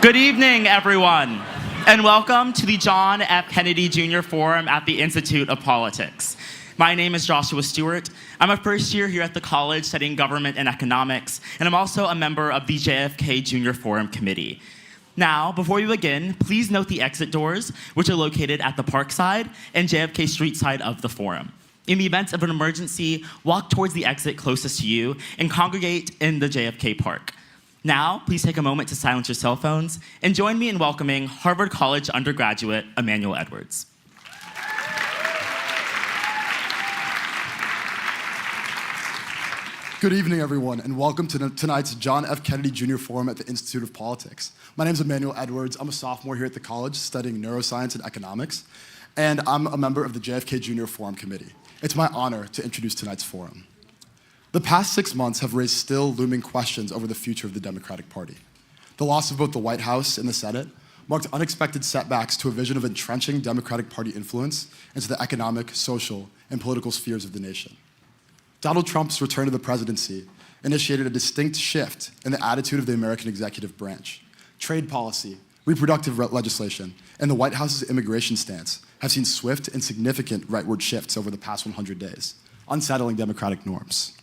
Good evening, everyone, and welcome to the John F. Kennedy Jr. Forum at the Institute of Politics. My name is Joshua Stewart. I'm a first year here at the college studying government and economics, and I'm also a member of the JFK Jr. Forum Committee. Now, before we begin, please note the exit doors, which are located at the park side and JFK Street side of the forum. In the event of an emergency, walk towards the exit closest to you and congregate in the JFK Park. Now, please take a moment to silence your cell phones and join me in welcoming Harvard College undergraduate Emmanuel Edwards. Good evening, everyone, and welcome to tonight's John F. Kennedy Jr. Forum at the Institute of Politics. My name is Emmanuel Edwards. I'm a sophomore here at the college studying neuroscience and economics, and I'm a member of the JFK Jr. Forum Committee. It's my honor to introduce tonight's forum. The past 6 months have raised still looming questions over the future of the Democratic Party. The loss of both the White House and the Senate marked unexpected setbacks to a vision of entrenching Democratic Party influence into the economic, social, and political spheres of the nation. Donald Trump's return to the presidency initiated a distinct shift in the attitude of the American executive branch. Trade policy, reproductive legislation, and the White House's immigration stance have seen swift and significant rightward shifts over the past 100 days, unsettling democratic norms.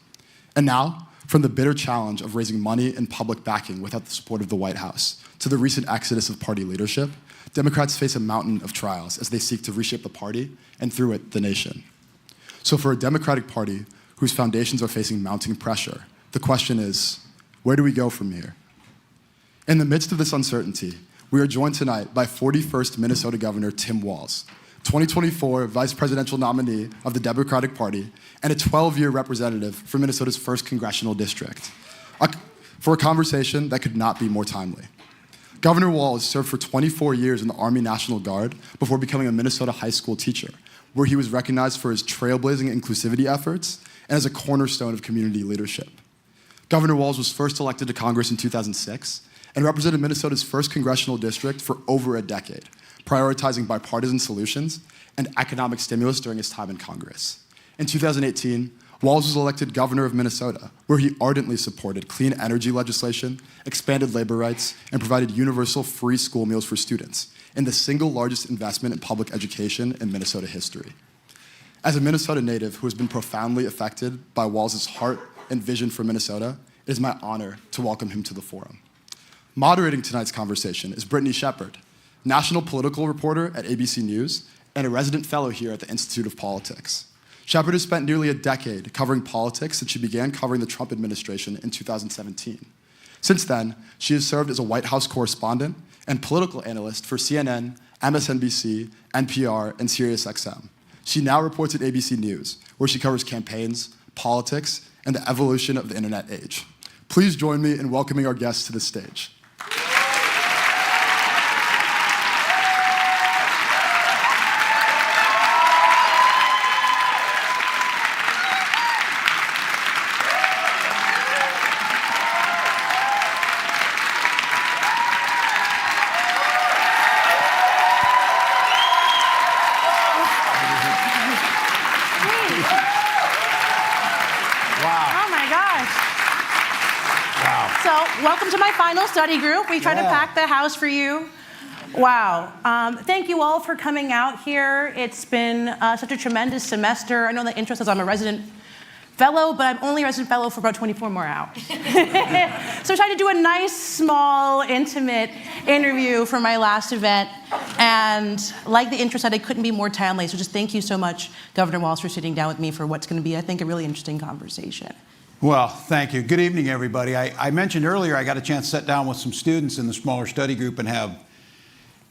And now, from the bitter challenge of raising money and public backing without the support of the White House, to the recent exodus of party leadership, Democrats face a mountain of trials as they seek to reshape the party and, through it, the nation. So for a Democratic Party whose foundations are facing mounting pressure, the question is, where do we go from here? In the midst of this uncertainty, we are joined tonight by 41st Minnesota Governor Tim Walz, 2024 vice presidential nominee of the Democratic Party, and a 12-year representative for Minnesota's 1st congressional district, for a conversation that could not be more timely. Governor Walz served for 24 years in the Army National Guard before becoming a Minnesota high school teacher, where he was recognized for his trailblazing inclusivity efforts and as a cornerstone of community leadership. Governor Walz was first elected to Congress in 2006 and represented Minnesota's 1st congressional district for over a decade, prioritizing bipartisan solutions and economic stimulus during his time in Congress. In 2018, Walz was elected governor of Minnesota, where he ardently supported clean energy legislation, expanded labor rights, and provided universal free school meals for students, in the single largest investment in public education in Minnesota history. As a Minnesota native who has been profoundly affected by Walz's heart and vision for Minnesota, it is my honor to welcome him to the forum. Moderating tonight's conversation is Brittany, national political reporter at ABC News and a resident fellow here at the Institute of Politics. Shepard has spent nearly a decade covering politics since she began covering the Trump administration in 2017. Since then, she has served as a White House correspondent and political analyst for CNN, MSNBC, NPR, and SiriusXM. She now reports at ABC News, where she covers campaigns, politics, and the evolution of the internet age. Please join me in welcoming our guests to the stage. Welcome to my final study group. We try to pack the house for you. Wow. Thank you all for coming out here. It's been such a tremendous semester. I know the intro says I'm a resident fellow, but I'm only a resident fellow for about 24 more hours. So I tried to do a nice, small, intimate interview for my last event. And like the intro said, I couldn't be more timely. So just thank you so much, Governor Walz, for sitting down with me for what's going to be, I think, a really interesting conversation. Well, thank you. Good evening, everybody. I mentioned earlier I got a chance to sit down with some students in the smaller study group and have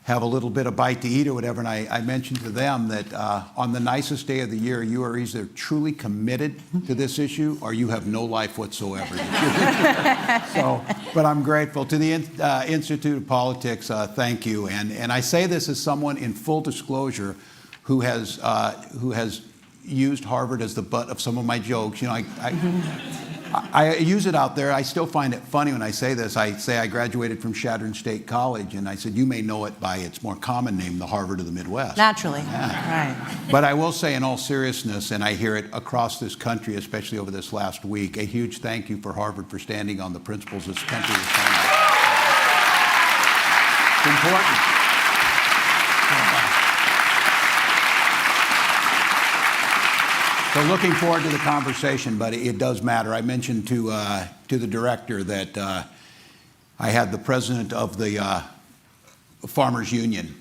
a little bit of bite to eat or whatever, and I mentioned to them that on the nicest day of the year, you are either truly committed to this issue or you have no life whatsoever. But I'm grateful. To the Institute of Politics, thank you. And I say this as someone in full disclosure who has used Harvard as the butt of some of my jokes. You know, I use it out there. I still find it funny when I say this. I say I graduated from Chadron State College, and I said, you may know it by its more common name, the Harvard of the Midwest. Naturally. Yeah. Right. But I will say in all seriousness, and I hear it across this country, especially over this last week, a huge thank you for Harvard for standing on the principles this country is founded. It's important. So looking forward to the conversation, but it does matter. I mentioned to the director that I had the president of the Farmers Union,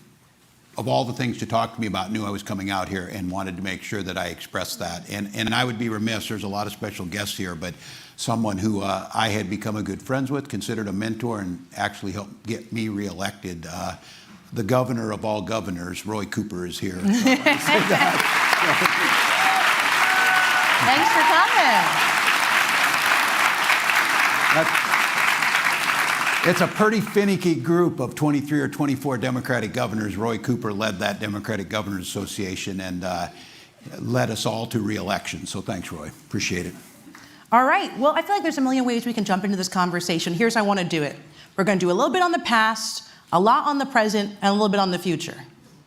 of all the things to talk to me about, knew I was coming out here and wanted to make sure that I expressed that. And I would be remiss, there's a lot of special guests here, but someone who I had become a good friends with, considered a mentor, and actually helped get me reelected. The governor of all governors, Roy Cooper, is here. Thanks for coming. It's a pretty finicky group of 23 or 24 Democratic governors. Roy Cooper led that Democratic Governors Association and led us all to re-election. So thanks, Roy. Appreciate it. All right. Well, I feel like there's a million ways we can jump into this conversation. Here's how I want to do it. We're going to do a little bit on the past, a lot on the present, and a little bit on the future.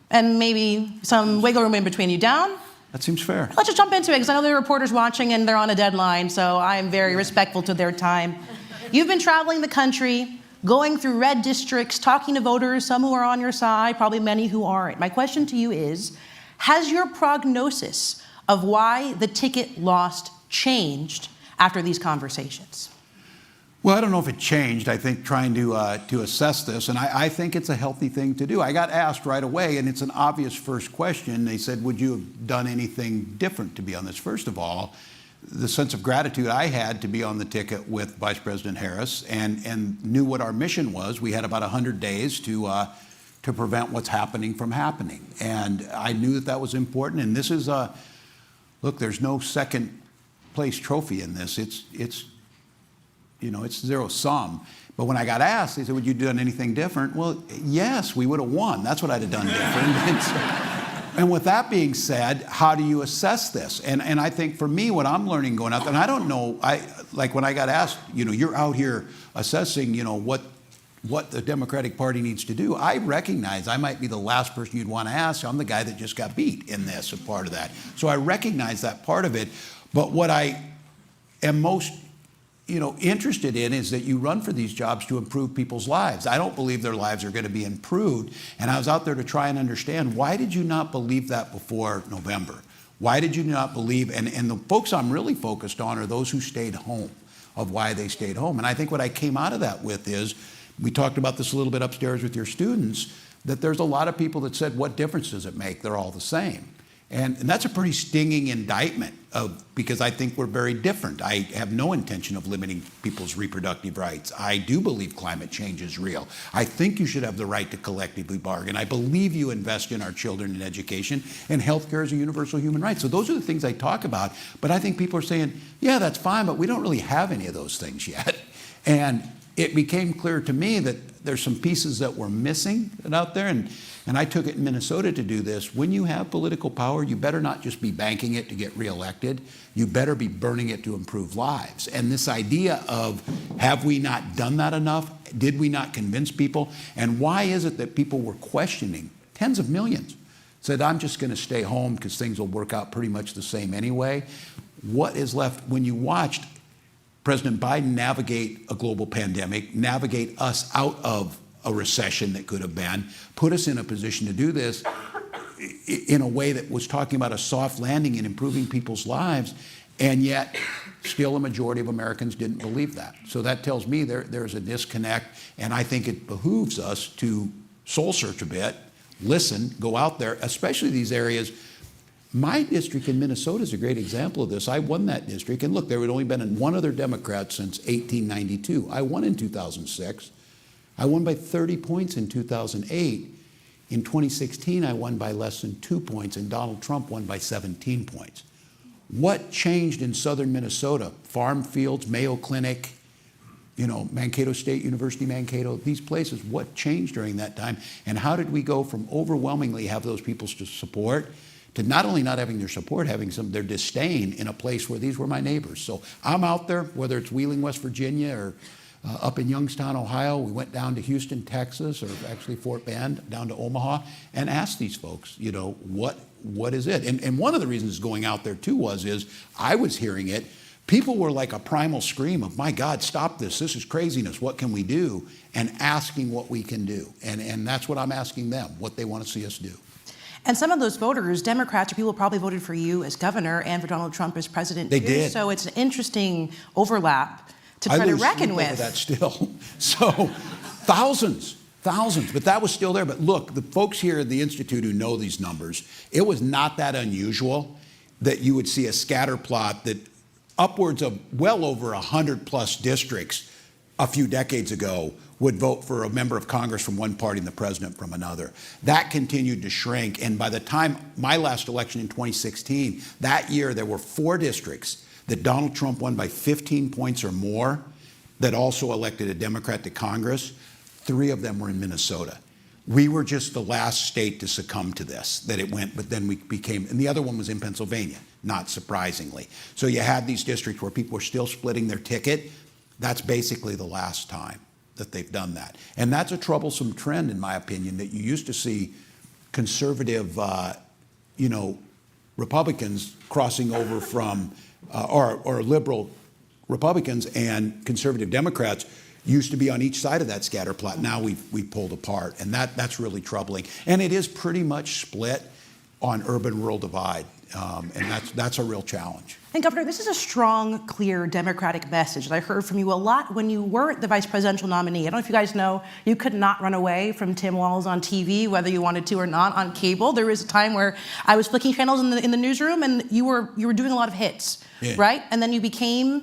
And maybe some wiggle room in between. You down? That seems fair. Let's just jump into it, because I know there are reporters watching and they're on a deadline, so I am very respectful to their time. You've been traveling the country, going through red districts, talking to voters, some who are on your side, probably many who aren't. My question to you is, has your prognosis of why the ticket lost changed after these conversations? Well, I don't know if it changed. I think trying to assess this, and I think it's a healthy thing to do. I got asked right away, and it's an obvious first question. They said, would you have done anything different to be on this? First of all, the sense of gratitude I had to be on the ticket with Vice President Harris and knew what our mission was. We had about 100 days to prevent what's happening from happening. And I knew that was important. And this is look, there's no second place trophy in this. It's zero sum. But when I got asked, they said, would you have done anything different? Well, yes, we would have won. That's what I'd have done different. And with that being said, how do you assess this? And I think for me, what I'm learning going out there, and I don't know, like when I got asked, you're out here assessing, what the Democratic Party needs to do. I recognize I might be the last person you'd want to ask. I'm the guy that just got beat in this, a part of that. So I recognize that part of it. But what I am most interested in is that you run for these jobs to improve people's lives. I don't believe their lives are going to be improved. And I was out there to try and understand, why did you not believe that before November? Why did you not believe? And the folks I'm really focused on are those who stayed home, of why they stayed home. And I think what I came out of that with is, we talked about this a little bit upstairs with your students, that there's a lot of people that said, what difference does it make? They're all the same. And that's a pretty stinging indictment because I think we're very different. I have no intention of limiting people's reproductive rights. I do believe climate change is real. I think you should have the right to collectively bargain. I believe you invest in our children in education, and healthcare is a universal human right. So those are the things I talk about. But I think people are saying, yeah, that's fine, but we don't really have any of those things yet. And it became clear to me that there's some pieces that were missing out there. And I took it in Minnesota to do this. When you have political power, you better not just be banking it to get reelected. You better be burning it to improve lives. And this idea of, have we not done that enough? Did we not convince people? And why is it that people were questioning? Tens of millions said, I'm just going to stay home because things will work out pretty much the same anyway. What is left when you watched President Biden navigate a global pandemic, navigate us out of a recession that could have been, put us in a position to do this in a way that was talking about a soft landing and improving people's lives, and yet still a majority of Americans didn't believe that. So that tells me there's a disconnect, and I think it behooves us to soul search a bit, listen, go out there, especially these areas. My district in Minnesota is a great example of this. I won that district, and look, there had only been one other Democrat since 1892. I won in 2006. I won by 30 points in 2008. In 2016, I won by less than 2 points, and Donald Trump won by 17 points. What changed in southern Minnesota? Farm Fields, Mayo Clinic, Mankato State University, Mankato, these places. What changed during that time? And how did we go from overwhelmingly have those people's support to not only not having their support, having their disdain in a place where these were my neighbors? So I'm out there, whether it's Wheeling, West Virginia, or up in Youngstown, Ohio. We went down to Houston, Texas, or actually Fort Bend, down to Omaha, and asked these folks, what is it? And one of the reasons going out there too is I was hearing it people were like a primal scream of, my God, stop this. This is craziness. What can we do? And asking what we can do. And that's what I'm asking them, what they want to see us do. And some of those voters, Democrats or people probably voted for you as governor and for Donald Trump as president They too. did. So it's an interesting overlap to try to reckon with. I lose sleep over that still. So thousands. But that was still there. But look, the folks here at the Institute who know these numbers, it was not that unusual that you would see a scatter plot that upwards of well over 100 plus districts a few decades ago would vote for a member of Congress from one party and the president from another. That continued to shrink. And by the time my last election in 2016, that year there were 4 districts that Donald Trump won by 15 points or more that also elected a Democrat to Congress. 3 of them were in Minnesota. We were just the last state to succumb to this, that it went, but then we became, and the other one was in Pennsylvania, not surprisingly. So you had these districts where people were still splitting their ticket. That's basically the last time that they've done that. And that's a troublesome trend, in my opinion, that you used to see conservative, Republicans crossing over from, or liberal Republicans and conservative Democrats used to be on each side of that scatter plot. Now we've pulled apart, and that's really troubling. And it is pretty much split on urban-rural divide, and that's a real challenge. And Governor, this is a strong, clear Democratic message that I heard from you a lot when you weren't the vice presidential nominee. I don't know if you guys know, you could not run away from Tim Walz on TV, whether you wanted to or not, on cable. There was a time where I was flicking channels in the newsroom, and you were doing a lot of hits, Yeah. right? And then you became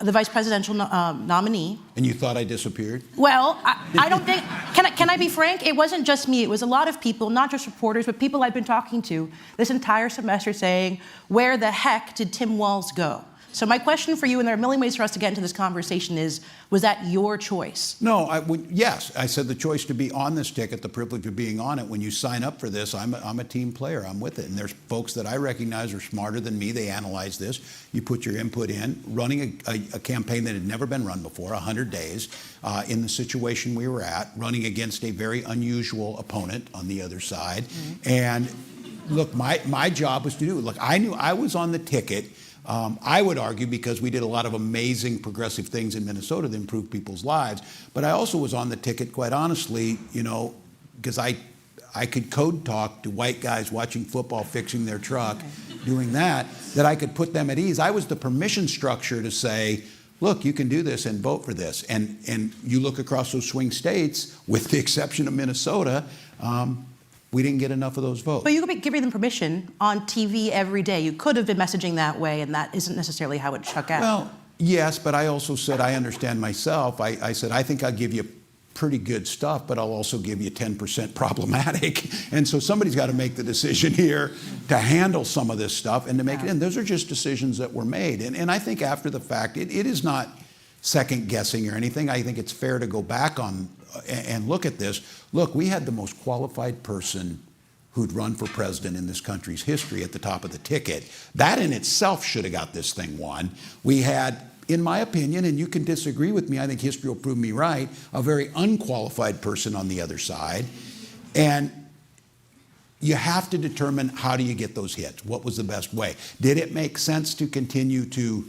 the vice presidential nominee. And you thought I disappeared? Well, I don't think, can I be frank? It wasn't just me. It was a lot of people, not just reporters, but people I've been talking to this entire semester saying, where the heck did Tim Walz go? So my question for you, and there are a million ways for us to get into this conversation, is, was that your choice? No, yes. I said the choice to be on this ticket, the privilege of being on it. When you sign up for this, I'm a team player. I'm with it. And there's folks that I recognize are smarter than me. They analyze this. You put your input in. Running a campaign that had never been run before, 100 days, in the situation we were at, running against a very unusual opponent on the other side. Mm-hmm. And look, my job was to do it. Look, I knew I was on the ticket. I would argue because we did a lot of amazing progressive things in Minnesota that improved people's lives. But I also was on the ticket, quite honestly, because I could code talk to white guys watching football, fixing their truck, doing that I could put them at ease. I was the permission structure to say, look, you can do this and vote for this. And you look across those swing states, with the exception of Minnesota, we didn't get enough of those votes. But you could be giving them permission on TV every day. You could have been messaging that way, and that isn't necessarily how it shook out. Well, yes, but I also said I understand myself. I said I think I'll give you pretty good stuff, but I'll also give you 10% problematic. And so somebody's got to make the decision here to handle some of this stuff and to make it in. Those are just decisions that were made. And I think after the fact, it is not second guessing or anything. I think it's fair to go back on and look at this. Look, we had the most qualified person who'd run for president in this country's history at the top of the ticket. That in itself should have got this thing won. We had, in my opinion, and you can disagree with me, I think history will prove me right, a very unqualified person on the other side. And you have to determine, how do you get those hits? What was the best way? Did it make sense to continue to,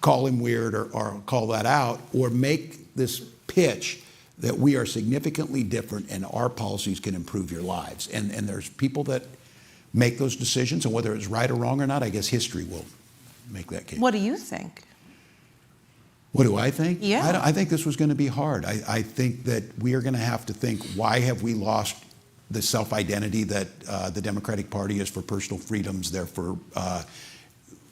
call him weird or call that out, or make this pitch that we are significantly different and our policies can improve your lives? And there's people that make those decisions, and whether it's right or wrong or not, I guess history will make that case. What do you think? What do I think? Yeah. I think this was going to be hard. I think that we are going to have to think, why have we lost the self-identity that the Democratic Party is for personal freedoms, they're for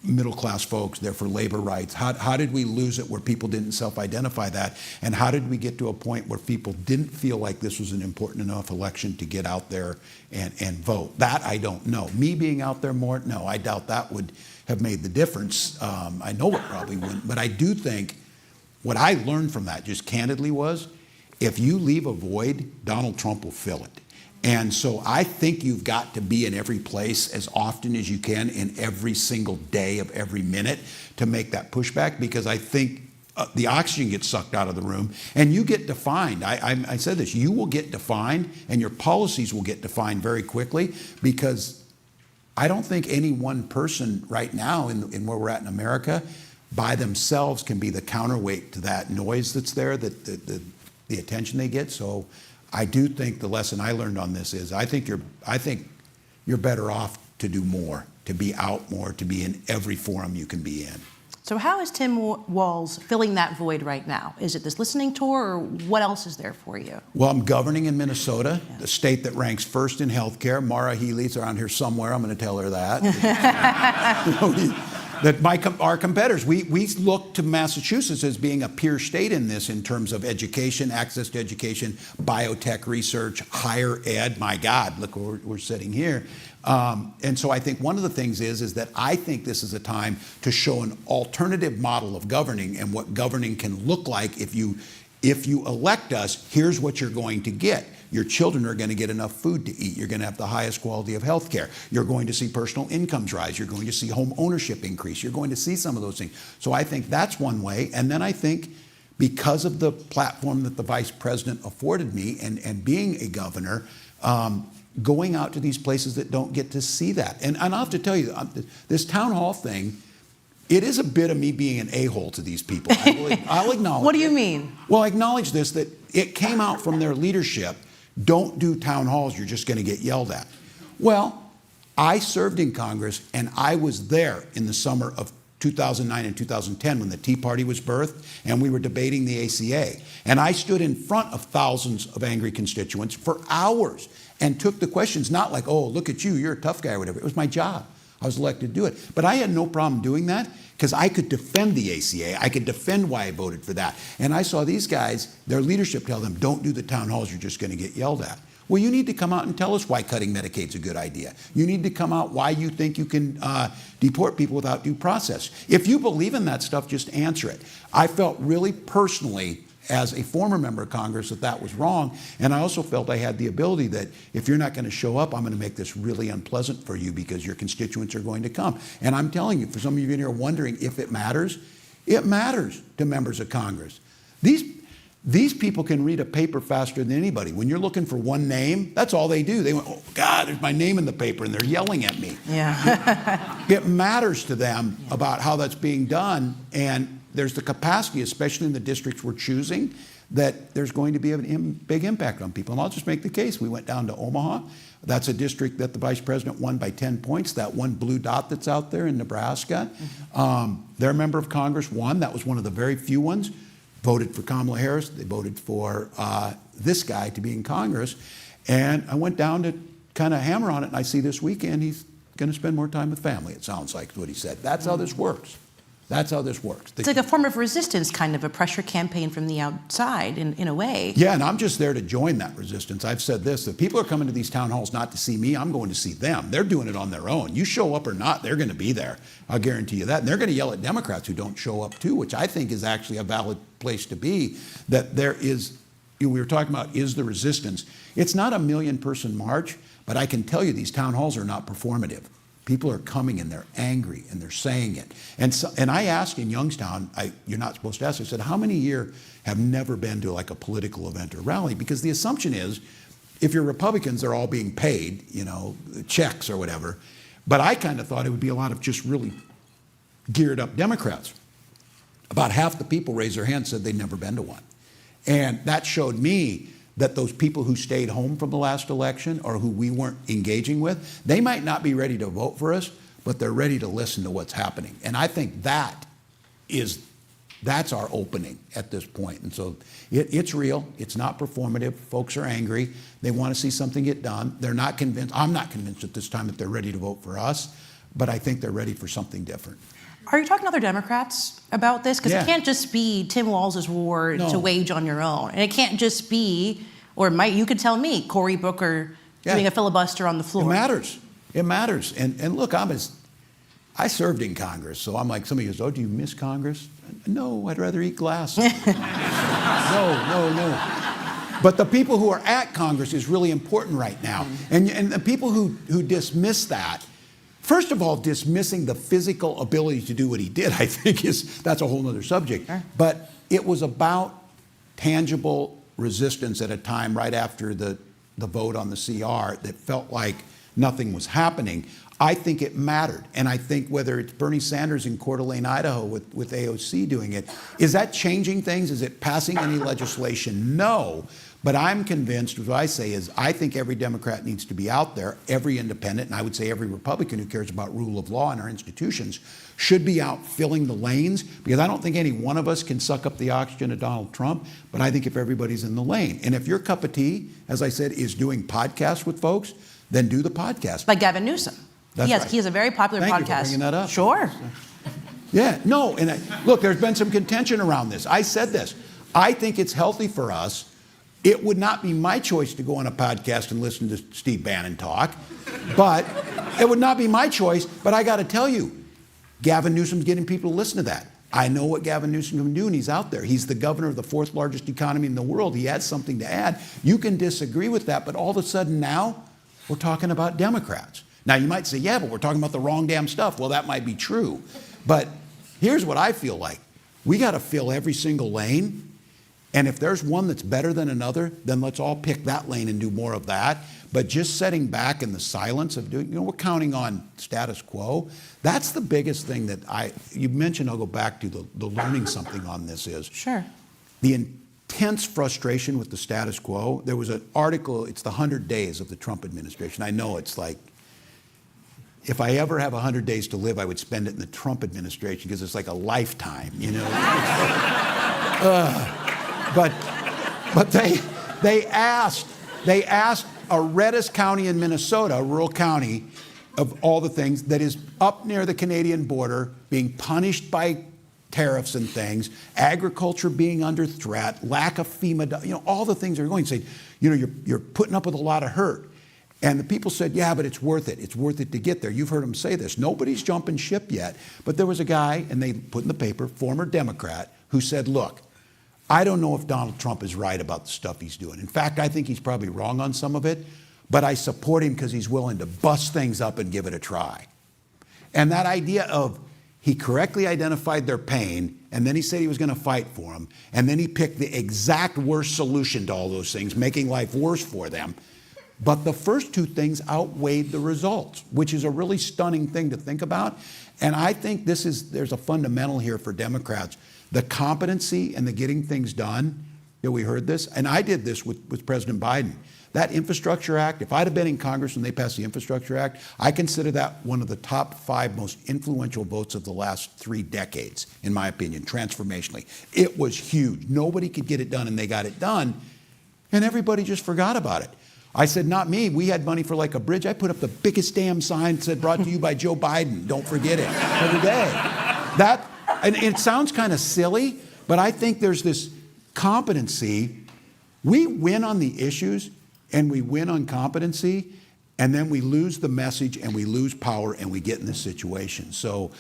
middle-class folks, they're for labor rights. How did we lose it where people didn't self-identify that? And how did we get to a point where people didn't feel like this was an important enough election to get out there and vote? That I don't know. Me being out there more, no, I doubt that would have made the difference. I know it probably wouldn't, but I do think what I learned from that, just candidly, was if you leave a void, Donald Trump will fill it. And so I think you've got to be in every place as often as you can in every single day of every minute to make that pushback, because I think the oxygen gets sucked out of the room and you get defined. I said this, you will get defined and your policies will get defined very quickly, because I don't think any one person right now in where we're at in America by themselves can be the counterweight to that noise that's there, the attention they get. So I do think the lesson I learned on this is I think you're better off to do more, to be out more, to be in every forum you can be in. So how is Tim Walz filling that void right now? Is it this listening tour, or what else is there for you? Well, I'm governing in Minnesota, the state that ranks first in healthcare. Mara Healy's around here somewhere. I'm going to tell her that. Our competitors, we look to Massachusetts as being a peer state in this in terms of education, access to education, biotech research, higher ed. My God, look where we're sitting here. And so I think one of the things is that I think this is a time to show an alternative model of governing and what governing can look like if you elect us. Here's what you're going to get. Your children are going to get enough food to eat. You're going to have the highest quality of health care. You're going to see personal incomes rise. You're going to see home ownership increase. You're going to see some of those things. So I think that's one way. And then I think because of the platform that the vice president afforded me and being a governor, going out to these places that don't get to see that. And I'll have to tell you, this town hall thing, it is a bit of me being an a-hole to these people. I'll acknowledge What do you it. mean? Well, I acknowledge this, that it came out from their leadership, don't do town halls, you're just going to get yelled at. Well, I served in Congress, and I was there in the summer of 2009 and 2010 when the Tea Party was birthed and we were debating the ACA. And I stood in front of thousands of angry constituents for hours and took the questions, not like, oh, look at you, you're a tough guy or whatever. It was my job. I was elected to do it. But I had no problem doing that because I could defend the ACA. I could defend why I voted for that. And I saw these guys, their leadership tell them, don't do the town halls, you're just going to get yelled at. Well, you need to come out and tell us why cutting Medicaid's a good idea. You need to come out why you think you can deport people without due process. If you believe in that stuff, just answer it. I felt really personally, as a former member of Congress, that was wrong. And I also felt I had the ability that if you're not going to show up, I'm going to make this really unpleasant for you because your constituents are going to come. And I'm telling you, for some of you in here wondering if it matters to members of Congress. These people can read a paper faster than anybody. When you're looking for one name, that's all they do. They went, oh, God, there's my name in the paper, and they're yelling at me. Yeah. It matters to them about how that's being done, and there's the capacity, especially in the districts we're choosing, that there's going to be a big impact on people. And I'll just make the case. We went down to Omaha. That's a district that the vice president won by 10 points. That one blue dot that's out there in Nebraska. Their member of Congress won. That was one of the very few ones. Voted for Kamala Harris. They voted for this guy to be in Congress. And I went down to kind of hammer on it, and I see this weekend he's going to spend more time with family, it sounds like, is what he said. That's how this works. That's how this works. It's like a form of resistance, kind of a pressure campaign from the outside, in a way. Yeah, and I'm just there to join that resistance. I've said this, that people are coming to these town halls not to see me, I'm going to see them. They're doing it on their own. You show up or not, they're going to be there. I'll guarantee you that. And they're going to yell at Democrats who don't show up too, which I think is actually a valid place to be, that there is, we were talking about, is the resistance. It's not a 1 million person march, but I can tell you these town halls are not performative. People are coming and they're angry and they're saying it. And I asked in Youngstown, you're not supposed to ask, I said, how many here have never been to like a political event or rally? Because the assumption is, if you're Republicans, they're all being paid, checks or whatever. But I kind of thought it would be a lot of just really geared up Democrats. About half the people raised their hands, said they'd never been to one. And that showed me that those people who stayed home from the last election or who we weren't engaging with, they might not be ready to vote for us, but they're ready to listen to what's happening. And I think that's our opening at this point. And so it's real. It's not performative. Folks are angry. They want to see something get done. They're not convinced. I'm not convinced at this time that they're ready to vote for us, but I think they're ready for something different. Are you talking to other Democrats about this? Because It can't just be Tim Walz's war to wage on your own. And it can't just be, or you could tell me, Cory Booker doing a filibuster on the floor. It matters. It matters. And look, I served in Congress, so I'm like, some of you go, oh, do you miss Congress? No, I'd rather eat glass. No. But the people who are at Congress is really important right now. And the people who dismiss that, first of all, dismissing the physical ability to do what he did, I think that's a whole other subject. Sure. But it was about tangible resistance at a time right after the vote on the CR that felt like nothing was happening. I think it mattered. And I think whether it's Bernie Sanders in Coeur d'Alene, Idaho with AOC doing it, is that changing things? Is it passing any legislation? No. But I'm convinced, what I say is, I think every Democrat needs to be out there, every independent, and I would say every Republican who cares about rule of law in our institutions should be out filling the lanes, because I don't think any one of us can suck up the oxygen of Donald Trump, but I think if everybody's in the lane. And if your cup of tea, as I said, is doing podcasts with folks, then do the podcast. Like Gavin Newsom. That's right. He has a very popular Thank podcast. you for bringing that up. Sure. Yeah, no, and look, there's been some contention around this. I said this. I think it's healthy for us. It would not be my choice to go on a podcast and listen to Steve Bannon talk, but it would not be my choice. But I got to tell you, Gavin Newsom's getting people to listen to that. I know what Gavin Newsom can do, and he's out there. He's the governor of the 4th largest economy in the world. He has something to add. You can disagree with that, but all of a sudden now, we're talking about Democrats. Now, you might say, yeah, but we're talking about the wrong damn stuff. Well, that might be true. But here's what I feel like. We got to fill every single lane. And if there's one that's better than another, then let's all pick that lane and do more of that. But just sitting back in the silence of doing, we're counting on status quo. That's the biggest thing that you mentioned, I'll go back to the learning something on this is. Sure. The intense frustration with the status quo. There was an article, it's the 100 days of the Trump administration. I know it's like, if I ever have 100 days to live, I would spend it in the Trump administration because it's like a lifetime, you know? But they asked Aretas County in Minnesota, a rural county, of all the things that is up near the Canadian border, being punished by tariffs and things, agriculture being under threat, lack of FEMA, all the things are going. Say, you're putting up with a lot of hurt. And the people said, yeah, but it's worth it. It's worth it to get there. You've heard them say this. Nobody's jumping ship yet. But there was a guy, and they put in the paper, former Democrat, who said, look, I don't know if Donald Trump is right about the stuff he's doing. In fact, I think he's probably wrong on some of it, but I support him because he's willing to bust things up and give it a try. And that idea of he correctly identified their pain, and then he said he was going to fight for them, and then he picked the exact worst solution to all those things, making life worse for them. But the first two things outweighed the results, which is a really stunning thing to think about. And I think there's a fundamental here for Democrats. The competency and the getting things done, we heard this, and I did this with President Biden. That Infrastructure Act, if I'd have been in Congress when they passed the Infrastructure Act, I consider that one of the top 5 most influential votes of the last 3 decades, in my opinion, transformationally. It was huge. Nobody could get it done, and they got it done, and everybody just forgot about it. I said, not me. We had money for like a bridge. I put up the biggest damn sign that said, brought to you by Joe Biden. Don't forget it. Every day. And it sounds kind of silly, but I think there's this competency. We win on the issues, and we win on competency, and then we lose the message, and we lose power, and we get in this situation. So,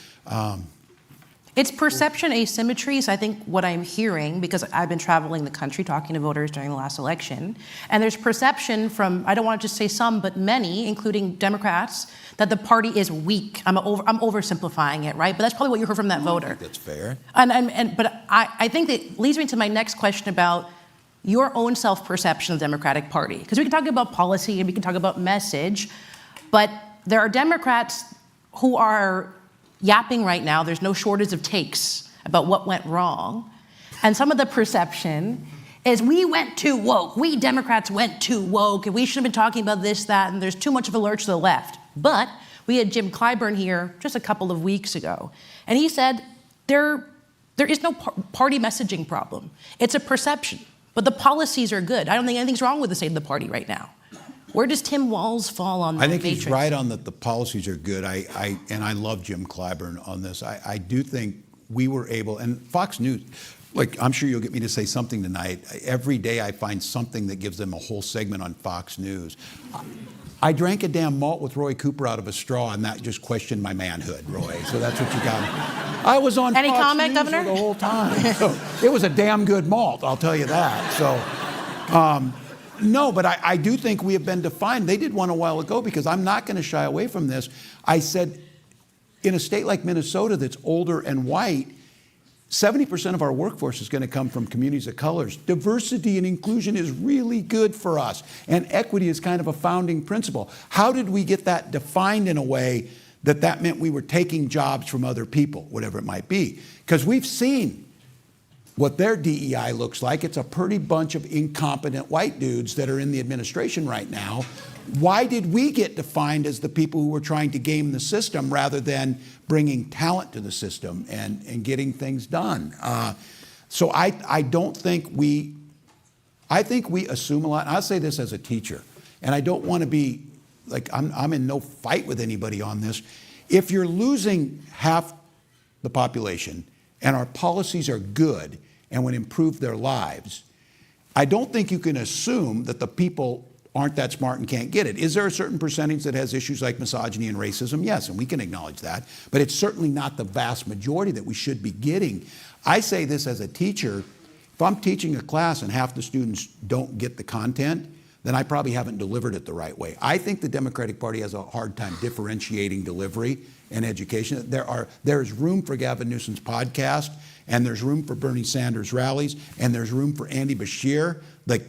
it's perception asymmetries, I think, what I'm hearing, because I've been traveling the country talking to voters during the last election, and there's perception from, I don't want to just say some, but many, including Democrats, that the party is weak. I'm oversimplifying it, right? But that's probably what you heard from that voter. That's fair. But I think that leads me to my next question about your own self-perception of the Democratic Party. Because we can talk about policy and we can talk about message, but there are Democrats who are yapping right now. There's no shortage of takes about what went wrong. And some of the perception is we went too woke. We Democrats went too woke, and we should have been talking about this, that, and there's too much of a lurch to the left. But we had Jim Clyburn here just a couple of weeks ago, and he said there is no party messaging problem. It's a perception, but the policies are good. I don't think anything's wrong with the state of the party right now. Where does Tim Walz fall on the I think matrix? he's right on that the policies are good. And I love Jim Clyburn on this. I do think we were able, and Fox News, like I'm sure you'll get me to say something tonight. Every day I find something that gives them a whole segment on Fox News. I drank a damn malt with Roy Cooper out of a straw, and that just questioned my manhood, Roy. So that's what you got. I was on Any Fox comment, News Governor? for the whole time. So it was a damn good malt, I'll tell you that. So. No, but I do think we have been defined. They did one a while ago because I'm not going to shy away from this. I said, in a state like Minnesota that's older and white, 70% of our workforce is going to come from communities of colors. Diversity and inclusion is really good for us, and equity is kind of a founding principle. How did we get that defined in a way that that meant we were taking jobs from other people, whatever it might be? Because we've seen what their DEI looks like. It's a pretty bunch of incompetent white dudes that are in the administration right now. Why did we get defined as the people who were trying to game the system rather than bringing talent to the system and getting things done? So I don't think I think we assume a lot. And I'll say this as a teacher, and I don't want to be like, I'm in no fight with anybody on this. If you're losing half the population and our policies are good and would improve their lives, I don't think you can assume that the people aren't that smart and can't get it. Is there a certain percentage that has issues like misogyny and racism? Yes, and we can acknowledge that, but it's certainly not the vast majority that we should be getting. I say this as a teacher, if I'm teaching a class and half the students don't get the content, then I probably haven't delivered it the right way. I think the Democratic Party has a hard time differentiating delivery and education. There is room for Gavin Newsom's podcast, and there's room for Bernie Sanders rallies, and there's room for Andy Beshear, like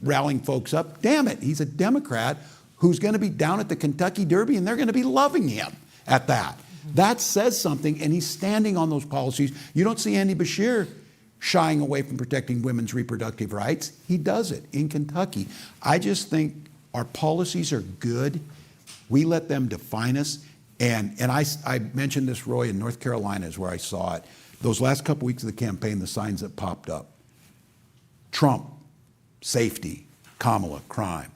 rallying folks up. Damn it, he's a Democrat who's going to be down at the Kentucky Derby, and they're going to be loving him at that. That says something, and he's standing on those policies. You don't see Andy Beshear shying away from protecting women's reproductive rights. He does it in Kentucky. I just think our policies are good. We let them define us. And I mentioned this, Roy, in North Carolina is where I saw it. Those last couple weeks of the campaign, the signs that popped up. Trump, safety. Kamala, crime.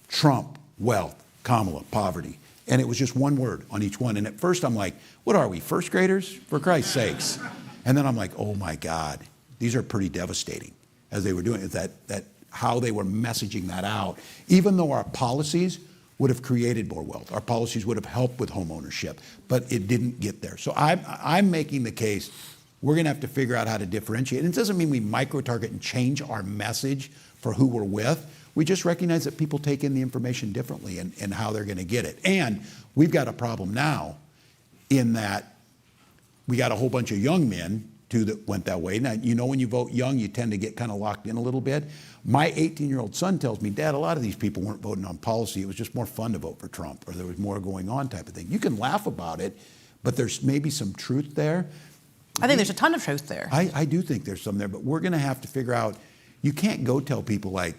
Trump, wealth. Kamala, poverty. And it was just one word on each one. And at first I'm like, what are we, first graders? For Christ's sakes. And then I'm like, oh my God, these are pretty devastating as they were doing it, that how they were messaging that out. Even though our policies would have created more wealth, our policies would have helped with home ownership, but it didn't get there. So I'm making the case we're gonna have to figure out how to differentiate. And it doesn't mean we micro-target and change our message for who we're with. We just recognize that people take in the information differently and how they're gonna get it. And we've got a problem now in that we got a whole bunch of young men too that went that way. Now, you know, when you vote young, you tend to get kind of locked in a little bit. My 18-year-old son tells me, Dad, a lot of these people weren't voting on policy. It was just more fun to vote for Trump, or there was more going on type of thing. You can laugh about it, but there's maybe some truth there. I think there's a ton of truth there. I do think there's some there, but we're going to have to figure out, you can't go tell people like,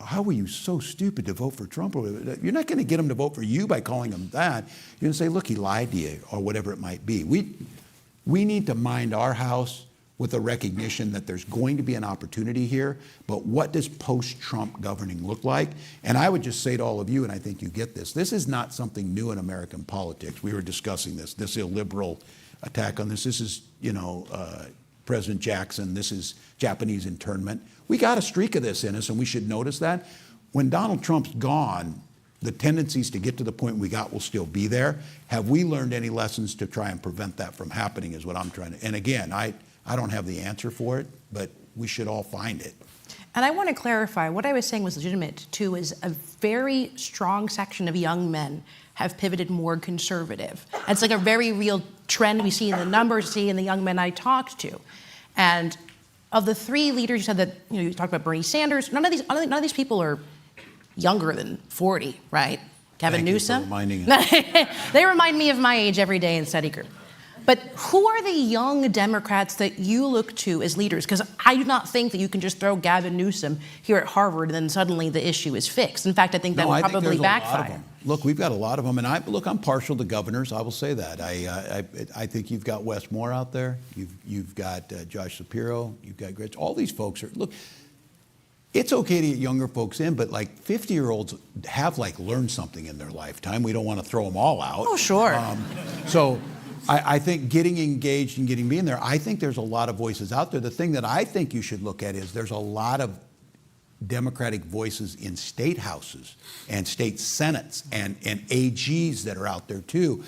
how were you so stupid to vote for Trump? You're not going to get them to vote for you by calling them that. You're going to say, look, he lied to you, or whatever it might be. We need to mind our house with a recognition that there's going to be an opportunity here, but what does post-Trump governing look like? And I would just say to all of you, and I think you get this is not something new in American politics. We were discussing this illiberal attack on this. This is, President Jackson. This is Japanese internment. We got a streak of this in us, and we should notice that. When Donald Trump's gone, the tendencies to get to the point we got will still be there. Have we learned any lessons to try and prevent that from happening is what I'm trying to, and again, I don't have the answer for it, but we should all find it. And I want to clarify, what I was saying was legitimate too, is a very strong section of young men have pivoted more conservative. And it's like a very real trend we see in the numbers, see in the young men I talked to. And of the three leaders, you said that, you talked about Bernie Sanders, none of these people are younger than 40, right? Kevin Newsom. Thank you for reminding us. They remind me of my age every day in study group. But who are the young Democrats that you look to as leaders? Because I do not think that you can just throw Gavin Newsom here at Harvard and then suddenly the issue is fixed. In fact, I think that would probably backfire. Look, we've got a lot of them, and I'm partial to governors. I will say that. I think you've got Wes Moore out there. You've got Josh Shapiro. You've got Gretsch. All these folks are look. It's okay to get younger folks in, but like 50-year-olds have learned something in their lifetime. We don't want to throw them all out. Oh, sure. So I think getting engaged and being there, I think there's a lot of voices out there. The thing that I think you should look at is there's a lot of Democratic voices in state houses and state senates and AGs that are out there too.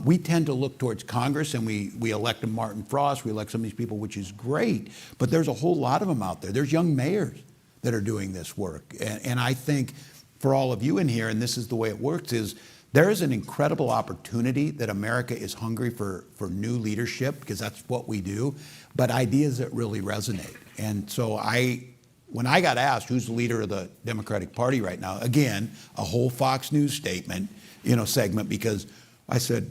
We tend to look towards Congress, and we elect a Martin Frost, we elect some of these people, which is great, but there's a whole lot of them out there. There's young mayors that are doing this work. And I think for all of you in here, and this is the way it works, is There is an incredible opportunity that America is hungry for new leadership, because that's what we do, but ideas that really resonate. And so when I got asked who's the leader of the Democratic Party right now, again, a whole Fox News statement, segment, because I said,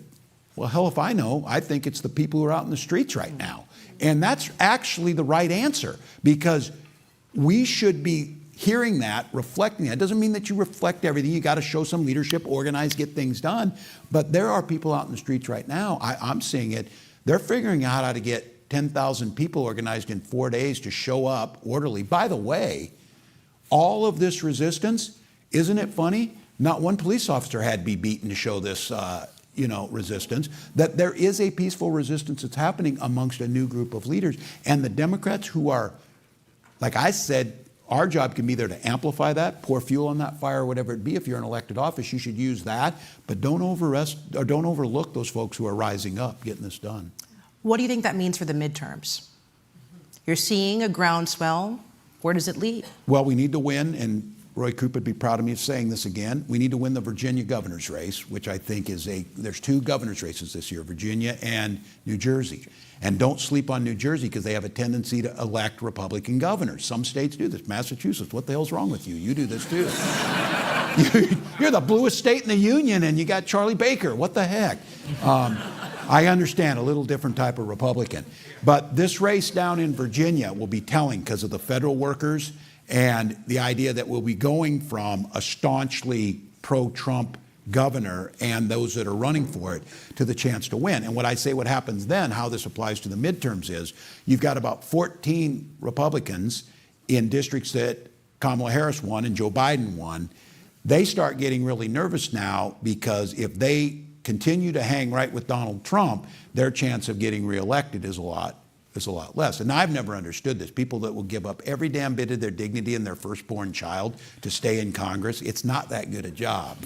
well, hell if I know. I think it's the people who are out in the streets right now. And that's actually the right answer, because we should be hearing that, reflecting that. It doesn't mean that you reflect everything. You got to show some leadership, organize, get things done. But there are people out in the streets right now. I'm seeing it. They're figuring out how to get 10,000 people organized in 4 days to show up orderly. By the way, all of this resistance, isn't it funny? Not one police officer had to be beaten to show this resistance, that there is a peaceful resistance that's happening amongst a new group of leaders. And the Democrats who are, like I said, our job can be there to amplify that, pour fuel on that fire, whatever it be. If you're in elected office, you should use that, but don't overlook those folks who are rising up, getting this done. What do you think that means for the midterms? You're seeing a groundswell. Where does it lead? Well, we need to win, and Roy Coop would be proud of me of saying this again. We need to win the Virginia governor's race, which I think there's 2 governor's races this year, Virginia and New Jersey. And don't sleep on New Jersey, because they have a tendency to elect Republican governors. Some states do this. Massachusetts, what the hell's wrong with you? You do this too. You're the bluest state in the union, and you got Charlie Baker. What the heck? I understand, a little different type of Republican. But this race down in Virginia will be telling, because of the federal workers and the idea that we'll be going from a staunchly pro-Trump governor and those that are running for it to the chance to win. And what I say what happens then, how this applies to the midterms, is you've got about 14 Republicans in districts that Kamala Harris won and Joe Biden won. They start getting really nervous now, because if they continue to hang right with Donald Trump, their chance of getting reelected is a lot less. And I've never understood this. People that will give up every damn bit of their dignity and their firstborn child to stay in Congress, it's not that good a job.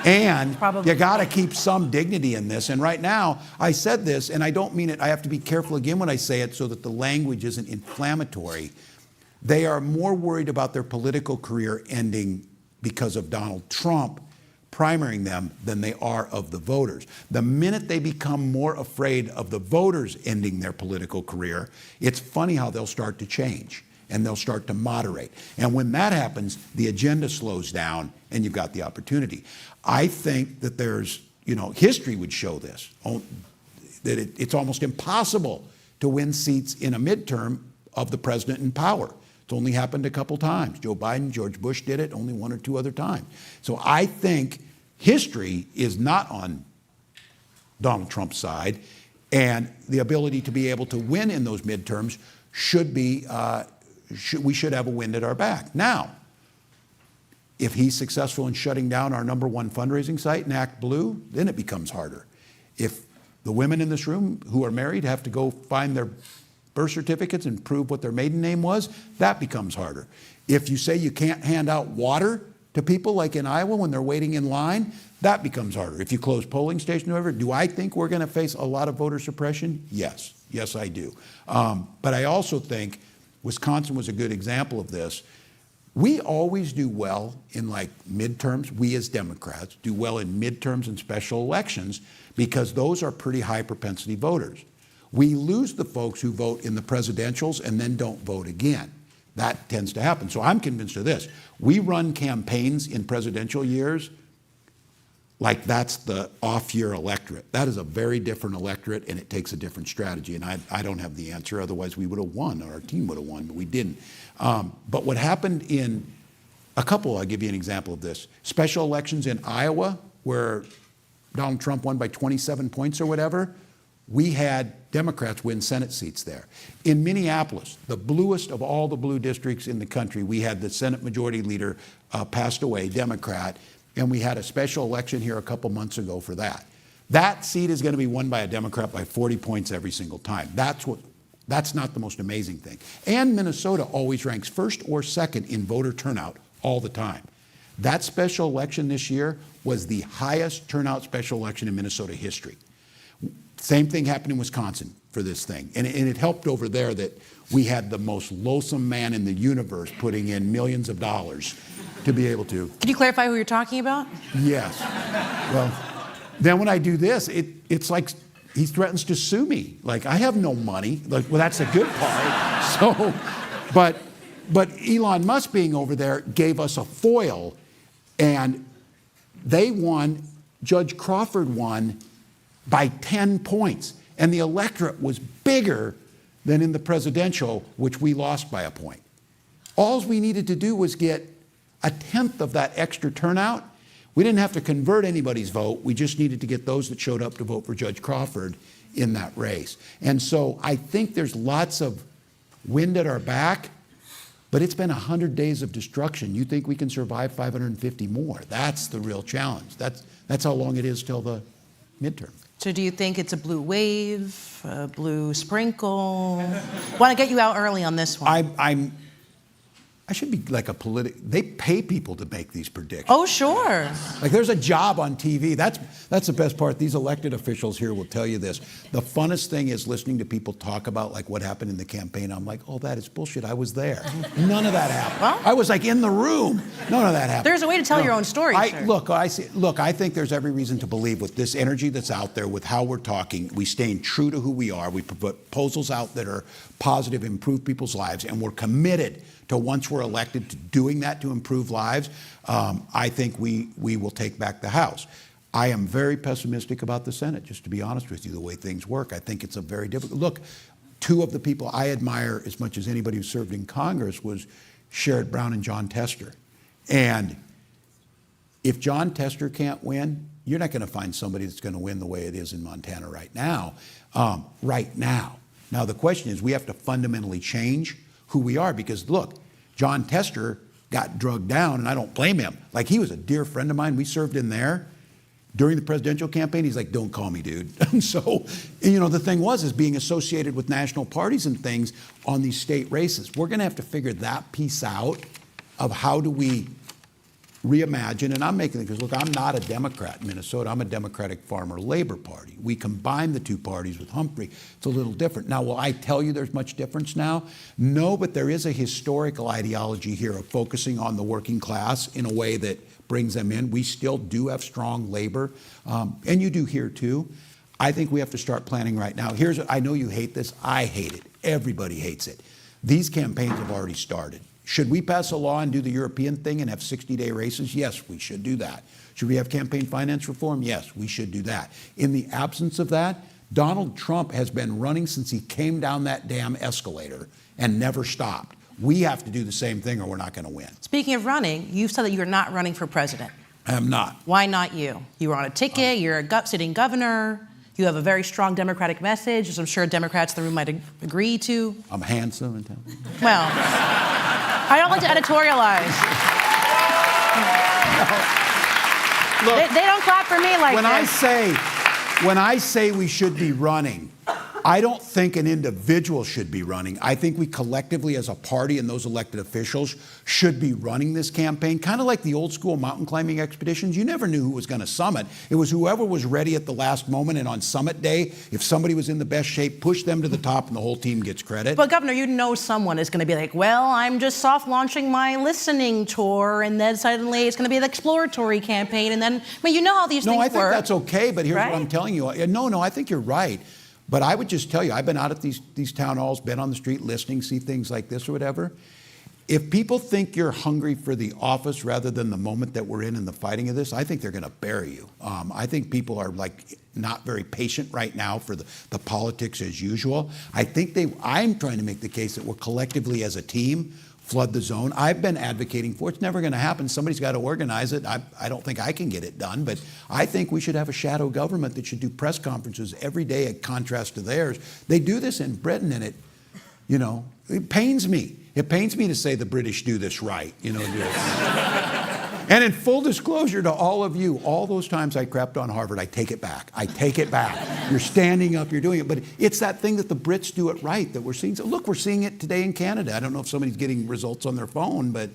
And you got to keep some dignity in this. And right now, I said this, and I don't mean it, I have to be careful again when I say it so that the language isn't inflammatory. They are more worried about their political career ending because of Donald Trump primarying them than they are of the voters. The minute they become more afraid of the voters ending their political career, it's funny how they'll start to change and they'll start to moderate. And when that happens, the agenda slows down and you've got the opportunity. I think that there's, history would show this, that it's almost impossible to win seats in a midterm of the president in power. It's only happened a couple times. Joe Biden, George Bush did it only 1 or 2 other times. So I think history is not on Donald Trump's side, and the ability to be able to win in those midterms should be, we should have a wind at our back. Now, if he's successful in shutting down our #1 fundraising site in Act Blue, then it becomes harder. If the women in this room who are married have to go find their birth certificates and prove what their maiden name was, that becomes harder. If you say you can't hand out water to people like in Iowa when they're waiting in line, that becomes harder. If you close polling stations, whatever, do I think we're going to face a lot of voter suppression? Yes. Yes, I do. But I also think Wisconsin was a good example of this. We always do well in like midterms. We as Democrats do well in midterms and special elections because those are pretty high propensity voters. We lose the folks who vote in the presidentials and then don't vote again. That tends to happen. So I'm convinced of this. We run campaigns in presidential years like that's the off-year electorate. That is a very different electorate, and it takes a different strategy. And I don't have the answer. Otherwise, we would have won, or our team would have won, but we didn't. But what happened in I'll give you an example of this. Special elections in Iowa, where Donald Trump won by 27 points or whatever, we had Democrats win Senate seats there. In Minneapolis, the bluest of all the blue districts in the country, we had the Senate Majority Leader passed away, Democrat, and we had a special election here a couple months ago for that. That seat is going to be won by a Democrat by 40 points every single time. That's not the most amazing thing. And Minnesota always ranks first or second in voter turnout all the time. That special election this year was the highest turnout special election in Minnesota history. Same thing happened in Wisconsin for this thing. And it helped over there that we had the most loathsome man in the universe putting in millions of dollars to be able to. Can you clarify who you're talking about? Yes. Well, then when I do this, it's like he threatens to sue me. Like, I have no money. Like, well, that's the good part. So, but Elon Musk being over there gave us a foil, and they won. Judge Crawford won by 10 points. And the electorate was bigger than in the presidential, which we lost by a point. All we needed to do was get a tenth of that extra turnout. We didn't have to convert anybody's vote. We just needed to get those that showed up to vote for Judge Crawford in that race. And so I think there's lots of wind at our back, but it's been 100 days of destruction. You think we can survive 550 more? That's the real challenge. That's how long it is till the midterm. So do you think it's a blue wave, a blue sprinkle? Want to get you out early on this one. I should be like a they pay people to make these predictions. Oh, sure. Like, there's a job on TV. That's the best part. These elected officials here will tell you this. The funnest thing is listening to people talk about like what happened in the campaign. I'm like, oh, that is bullshit. I was there. None of that happened. Well, I was like in the room. None of that happened. There's a way to tell your own story, sir. Look, I think there's every reason to believe with this energy that's out there, with how we're talking, we staying true to who we are. We put proposals out that are positive, improve people's lives, and we're committed to, once we're elected, to doing that to improve lives. I think we will take back the House. I am very pessimistic about the Senate, just to be honest with you, the way things work. I think it's a very difficult. Look, two of the people I admire as much as anybody who served in Congress was Sherrod Brown and John Tester. And if John Tester can't win, you're not going to find somebody that's going to win the way it is in Montana right now. Now, the question is, we have to fundamentally change who we are, because look, John Tester got drugged down, and I don't blame him. Like, he was a dear friend of mine. We served in there during the presidential campaign. He's like, don't call me, dude. And so, the thing is being associated with national parties and things on these state races. We're going to have to figure that piece out of how do we reimagine, and I'm making it because, look, I'm not a Democrat in Minnesota. I'm a Democratic Farmer Labor Party. We combine the two parties with Humphrey. It's a little different. Now, will I tell you there's much difference now? No, but there is a historical ideology here of focusing on the working class in a way that brings them in. We still do have strong labor, and you do here too. I think we have to start planning right now. I know you hate this. I hate it. Everybody hates it. These campaigns have already started. Should we pass a law and do the European thing and have 60-day races? Yes, we should do that. Should we have campaign finance reform? Yes, we should do that. In the absence of that, Donald Trump has been running since he came down that damn escalator and never stopped. We have to do the same thing or we're not going to win. Speaking of running, you've said that you're not running for president. I am not. Why not you? You were on a ticket, you're a sitting governor, you have a very strong Democratic message, as I'm sure Democrats in the room might agree to. I'm handsome and talented. Well, I don't like to editorialize. Look, they don't clap for me like that. When I say we should be running, I don't think an individual should be running. I think we collectively as a party and those elected officials should be running this campaign, kind of like the old school mountain climbing expeditions. You never knew who was going to summit. It was whoever was ready at the last moment, and on summit day, if somebody was in the best shape, push them to the top and the whole team gets credit. But Governor, you know someone is going to be like, well, I'm just soft launching my listening tour, and then suddenly it's going to be an exploratory campaign, and then, I mean, you know how these things work. No, I think that's okay, but here's what I'm telling you. No, I think you're right. But I would just tell you, I've been out at these town halls, been on the street listening, see things like this or whatever. If people think you're hungry for the office rather than the moment that we're in the fighting of this, I think they're going to bury you. I think people are like not very patient right now for the politics as usual. I'm trying to make the case that we're collectively as a team flood the zone. I've been advocating for it. It's never going to happen. Somebody's got to organize it. I don't think I can get it done, but I think we should have a shadow government that should do press conferences every day in contrast to theirs. They do this in Britain, and it pains me. It pains me to say the British do this right. And in full disclosure to all of you, all those times I crapped on Harvard, I take it back. I take it back. You're standing up, you're doing it. But it's that thing that the Brits do it right that we're seeing. So look, we're seeing it today in Canada. I don't know if somebody's getting results on their phone, but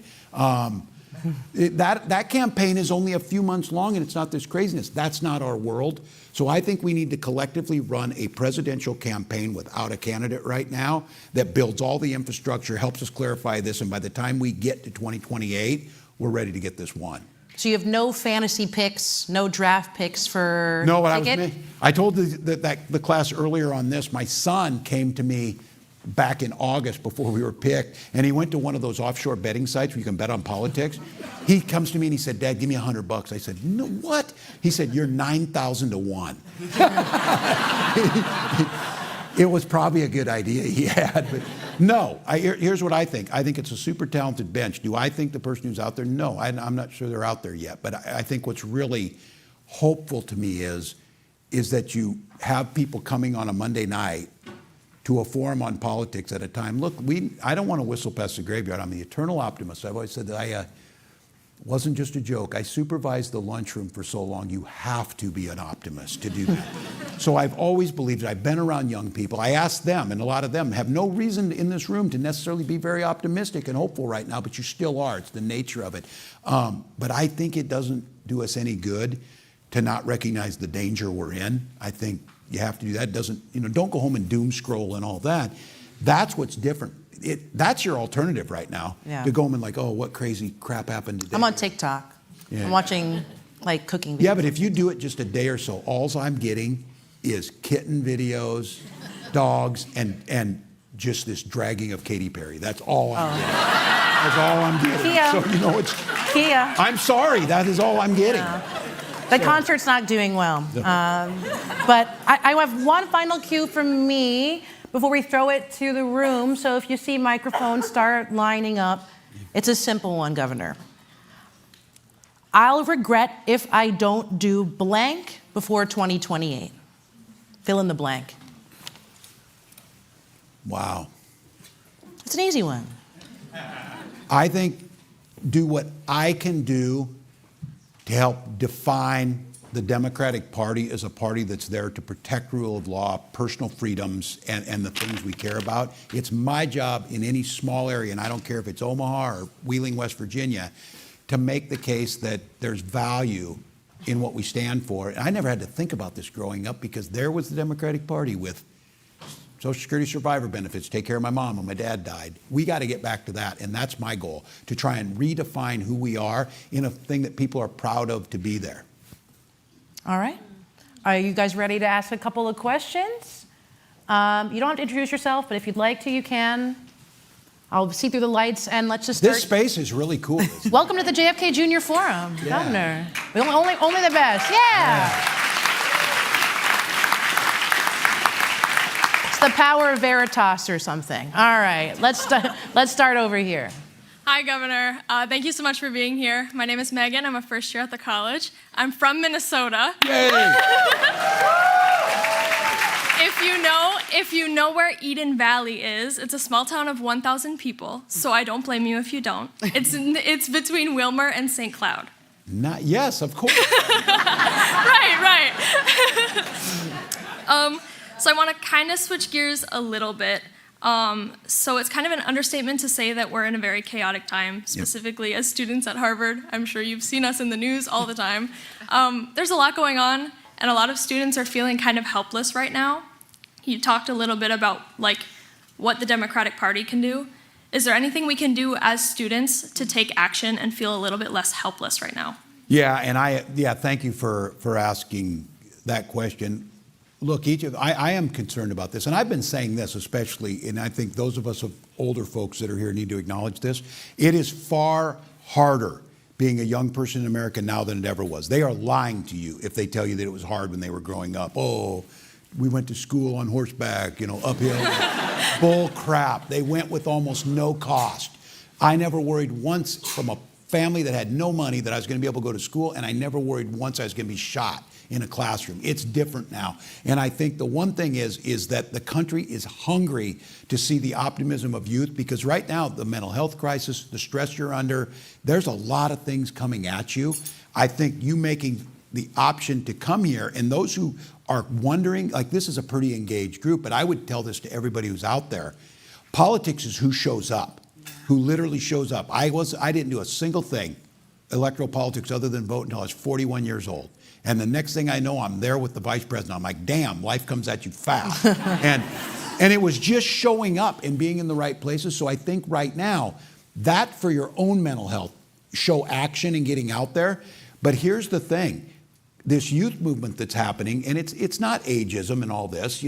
That campaign is only a few months long and it's not this craziness. That's not our world. So I think we need to collectively run a presidential campaign without a candidate right now that builds all the infrastructure, helps us clarify this, and by the time we get to 2028, we're ready to get this won. So you have no fantasy picks, no draft picks for No, ticket? I told the class earlier on this, my son came to me back in August before we were picked, and he went to one of those offshore betting sites where you can bet on politics. He comes to me and he said, "Dad, give me $100." I said, "No, what?" He said, "You're 9,000 to 1." It was probably a good idea he had, but no. Here's what I think. I think it's a super talented bench. Do I think the person who's out there? No, I'm not sure they're out there yet. But I think what's really hopeful to me is that you have people coming on a Monday night to a forum on politics at a time. Look, I don't want to whistle past the graveyard. I'm the eternal optimist. I've always said that I wasn't just a joke. I supervised the lunchroom for so long. You have to be an optimist to do that. So I've always believed it. I've been around young people. I asked them, and a lot of them have no reason in this room to necessarily be very optimistic and hopeful right now, but you still are. It's the nature of it. But I think it doesn't do us any good to not recognize the danger we're in. I think you have to do that. It doesn't, don't go home and doom scroll and all that. That's what's different. That's your alternative right now. Yeah. To go home and like, oh, what crazy crap happened today. I'm on TikTok. Yeah. I'm watching like cooking videos. Yeah, but if you do it just a day or so, all I'm getting is kitten videos, dogs, and just this dragging of Katy Perry. That's all I'm getting. That's all I'm getting. Kia. So it's Kia. I'm sorry, that is all I'm getting. Yeah. The concert's not doing well. But I have one final cue from me before we throw it to the room. So if you see microphones start lining up, it's a simple one, Governor. I'll regret if I don't do blank before 2028. Fill in the blank. Wow. It's an easy one. I think do what I can do to help define the Democratic Party as a party that's there to protect rule of law, personal freedoms, and the things we care about. It's my job in any small area, and I don't care if it's Omaha or Wheeling, West Virginia, to make the case that there's value in what we stand for. And I never had to think about this growing up because there was the Democratic Party with Social Security survivor benefits, take care of my mom when my dad died. We got to get back to that, and that's my goal, to try and redefine who we are in a thing that people are proud of to be there. All right. Are you guys ready to ask a couple of questions? You don't have to introduce yourself, but if you'd like to, you can. I'll see through the lights, and let's just start. This space is really cool. Welcome to the JFK Junior Forum, Yeah. Governor. Only the best. Yeah. It's the power of Veritas or something. All right. Let's start over here. Hi, Governor. Thank you so much for being here. My name is Megan. I'm a first year at the college. I'm from Minnesota. Yay! If you know where Eden Valley is, it's a small town of 1,000 people, so I don't blame you if you don't. It's between Wilmer and St. Cloud. Yes, of course. Right. So I want to kind of switch gears a little bit. So it's kind of an understatement to say that we're in a very chaotic time, specifically as students at Harvard. I'm sure you've seen us in the news all the time. There's a lot going on, and a lot of students are feeling kind of helpless right now. You talked a little bit about what the Democratic Party can do. Is there anything we can do as students to take action and feel a little bit less helpless right now? Yeah, and thank you for asking that question. Look, I am concerned about this, and I've been saying this especially, and I think those of us of older folks that are here need to acknowledge this. It is far harder being a young person in America now than it ever was. They are lying to you if they tell you that it was hard when they were growing up. Oh, we went to school on horseback, uphill. Bull crap. They went with almost no cost. I never worried once from a family that had no money that I was going to be able to go to school, and I never worried once I was going to be shot in a classroom. It's different now. And I think the one thing is that the country is hungry to see the optimism of youth, because right now, the mental health crisis, the stress you're under, there's a lot of things coming at you. I think you making the option to come here, and those who are wondering, this is a pretty engaged group, but I would tell this to everybody who's out there. Politics is who shows up. who literally shows up. I didn't do a single thing, electoral politics, other than vote until I was 41 years old. And the next thing I know, I'm there with the vice president. I'm like, damn, life comes at you fast. And it was just showing up and being in the right places. So I think right now, that for your own mental health, show action and getting out there. But here's the thing, this youth movement that's happening, and it's not ageism and all this,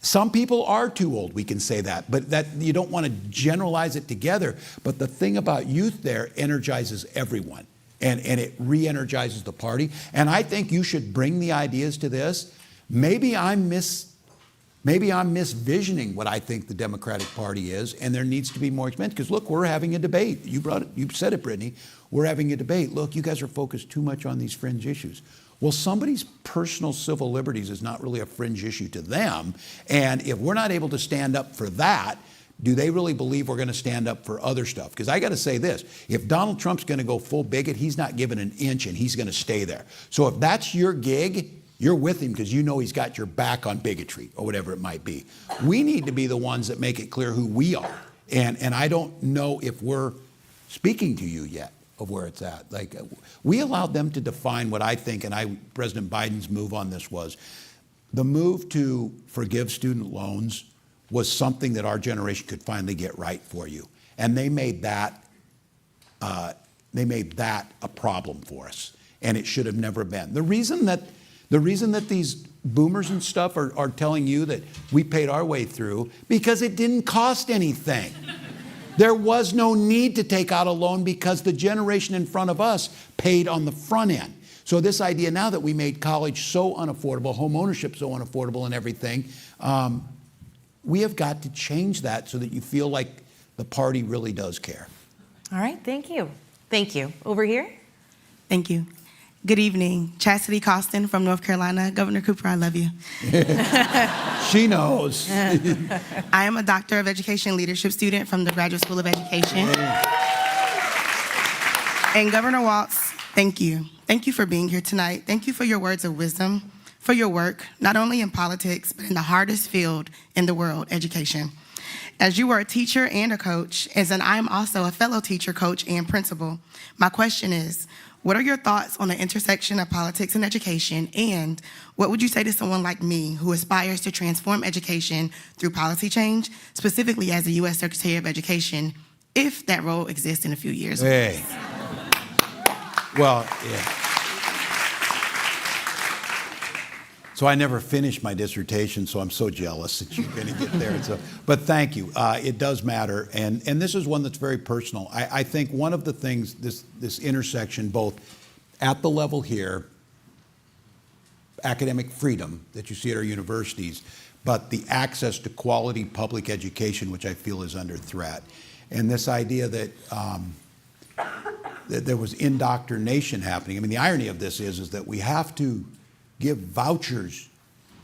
some people are too old, we can say that, but that you don't want to generalize it together. But the thing about youth there energizes everyone, and it re-energizes the party. And I think you should bring the ideas to this. Maybe I'm misvisioning what I think the Democratic Party is, and there needs to be more expansion. Because look, we're having a debate. You said it, Brittany. We're having a debate. Look, you guys are focused too much on these fringe issues. Well, somebody's personal civil liberties is not really a fringe issue to them. And if we're not able to stand up for that, do they really believe we're going to stand up for other stuff? Because I got to say this, if Donald Trump's going to go full bigot, he's not giving an inch and he's going to stay there. So if that's your gig, you're with him because you know he's got your back on bigotry or whatever it might be. We need to be the ones that make it clear who we are. And I don't know if we're speaking to you yet of where it's at. Like, we allowed them to define what I think, and President Biden's move on this was, the move to forgive student loans was something that our generation could finally get right for you. And they made that a problem for us. And it should have never been. The reason that these boomers and stuff are telling you that we paid our way through, because it didn't cost anything. There was no need to take out a loan because the generation in front of us paid on the front end. So this idea now that we made college so unaffordable, home ownership so unaffordable and everything, we have got to change that so that you feel like the party really does care. All right, thank you. Thank you. Over here. Thank you. Good evening. Chastity Costin from North Carolina. Governor Cooper, I love you. She knows. I am a Doctor of Education Leadership student from the Graduate School of Education. And Governor Walz, thank you. Thank you for being here tonight. Thank you for your words of wisdom, for your work, not only in politics, but in the hardest field in the world, education. As you were a teacher and a coach, I'm also a fellow teacher, coach, and principal, my question is, what are your thoughts on the intersection of politics and education, and what would you say to someone like me who aspires to transform education through policy change, specifically as the U.S. Secretary of Education, if that role exists in a few years? Hey. Well, yeah. So I never finished my dissertation, so I'm so jealous that you're going to get there. But thank you. It does matter, and this is one that's very personal. I think one of the things, this intersection, both at the level here, academic freedom that you see at our universities, but the access to quality public education, which I feel is under threat. And this idea that there was indoctrination happening. I mean, the irony of this is that we have to give vouchers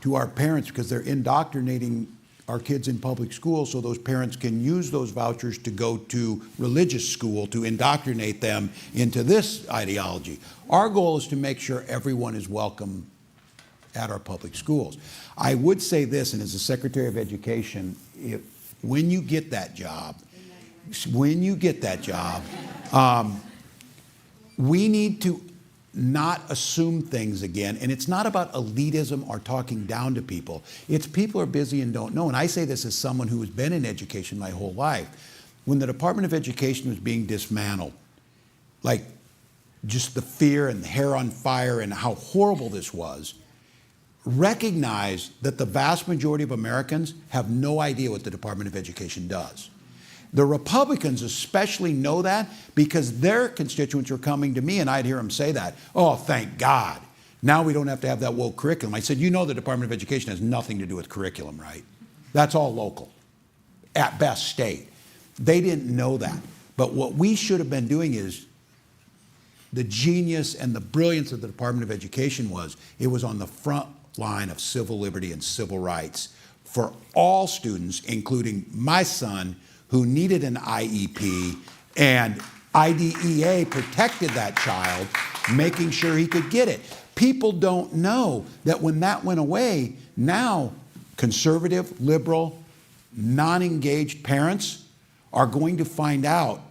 to our parents because they're indoctrinating our kids in public school, so those parents can use those vouchers to go to religious school to indoctrinate them into this ideology. Our goal is to make sure everyone is welcome at our public schools. I would say this, and as the Secretary of Education, when you get that job, we need to not assume things again. And it's not about elitism or talking down to people. It's people are busy and don't know. And I say this as someone who has been in education my whole life. When the Department of Education was being dismantled, like just the fear and the hair on fire and how horrible this was, recognize that the vast majority of Americans have no idea what the Department of Education does. The Republicans especially know that because their constituents were coming to me and I'd hear them say that. Oh, thank God. Now we don't have to have that woke curriculum. I said, you know the Department of Education has nothing to do with curriculum, right? That's all local, at best state. They didn't know that. But what we should have been doing is the genius and the brilliance of the Department of Education was it was on the front line of civil liberty and civil rights for all students, including my son, who needed an IEP, and IDEA protected that child, making sure he could get it. People don't know that when that went away, now conservative, liberal, non-engaged parents are going to find out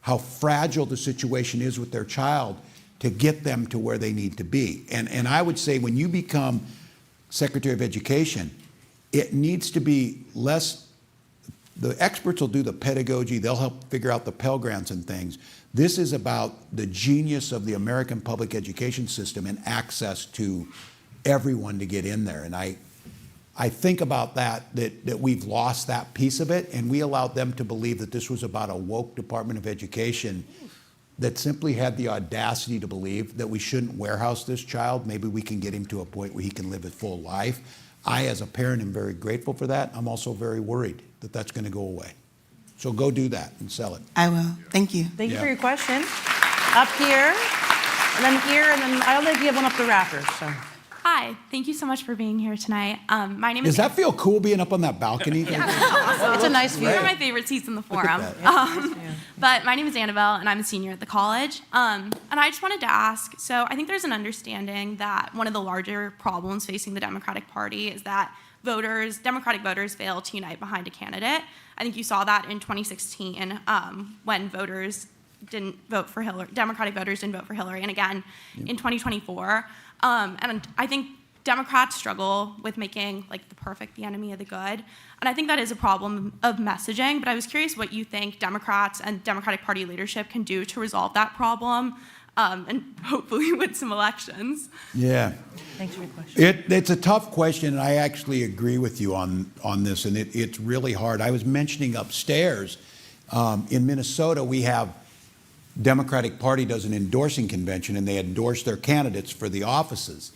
how fragile the situation is with their child to get them to where they need to be. And I would say when you become Secretary of Education, it needs to be less, the experts will do the pedagogy, they'll help figure out the Pell Grants and things. This is about the genius of the American public education system and access to everyone to get in there. And I think about that we've lost that piece of it, and we allowed them to believe that this was about a woke Department of Education that simply had the audacity to believe that we shouldn't warehouse this child. Maybe we can get him to a point where he can live a full life. I, as a parent, am very grateful for that. I'm also very worried that that's going to go away. So go do that and sell it. I will. Thank you. Thank you for your question. Up here, and then I only give one up the rafters. So. Hi, thank you so much for being here tonight. My name is. Does that feel cool being up on that balcony? It's a nice view. These are my favorite seats in the forum. But my name is Annabelle, and I'm a senior at the college. And I just wanted to ask, so I think there's an understanding that one of the larger problems facing the Democratic Party is that Democratic voters fail to unite behind a candidate. I think you saw that in 2016 when voters didn't vote for Hillary, Democratic voters didn't vote for Hillary, and again in 2024. And I think Democrats struggle with making like the perfect the enemy of the good. And I think that is a problem of messaging, but I was curious what you think Democrats and Democratic Party leadership can do to resolve that problem and hopefully win some elections. Yeah. Thanks for your question. It's a tough question, and I actually agree with you on this, and it's really hard. I was mentioning upstairs in Minnesota, we have Democratic Party does an endorsing convention, and they endorse their candidates for the offices.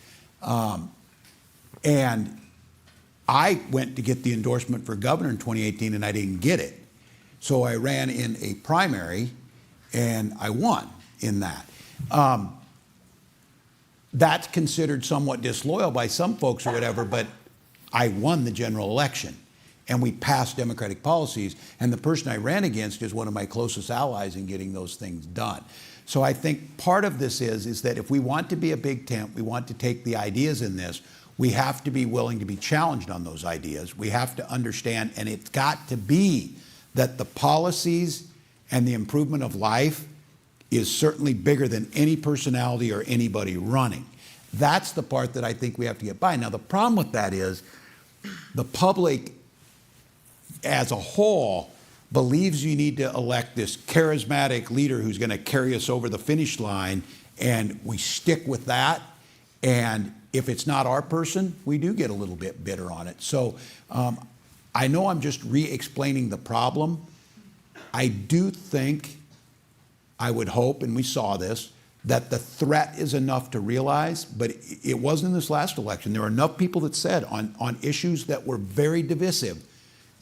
And I went to get the endorsement for governor in 2018, and I didn't get it. So I ran in a primary, and I won in that. That's considered somewhat disloyal by some folks or whatever, but I won the general election. And we passed Democratic policies, and the person I ran against is one of my closest allies in getting those things done. So I think part of this is that if we want to be a big tent, we want to take the ideas in this, we have to be willing to be challenged on those ideas. We have to understand, and it's got to be that the policies and the improvement of life is certainly bigger than any personality or anybody running. That's the part that I think we have to get by. Now, the problem with that is the public as a whole believes you need to elect this charismatic leader who's going to carry us over the finish line, and we stick with that. And if it's not our person, we do get a little bit bitter on it. So I know I'm just re-explaining the problem. I do think, I would hope, and we saw this, that the threat is enough to realize, but it wasn't in this last election. There were enough people that said on issues that were very divisive,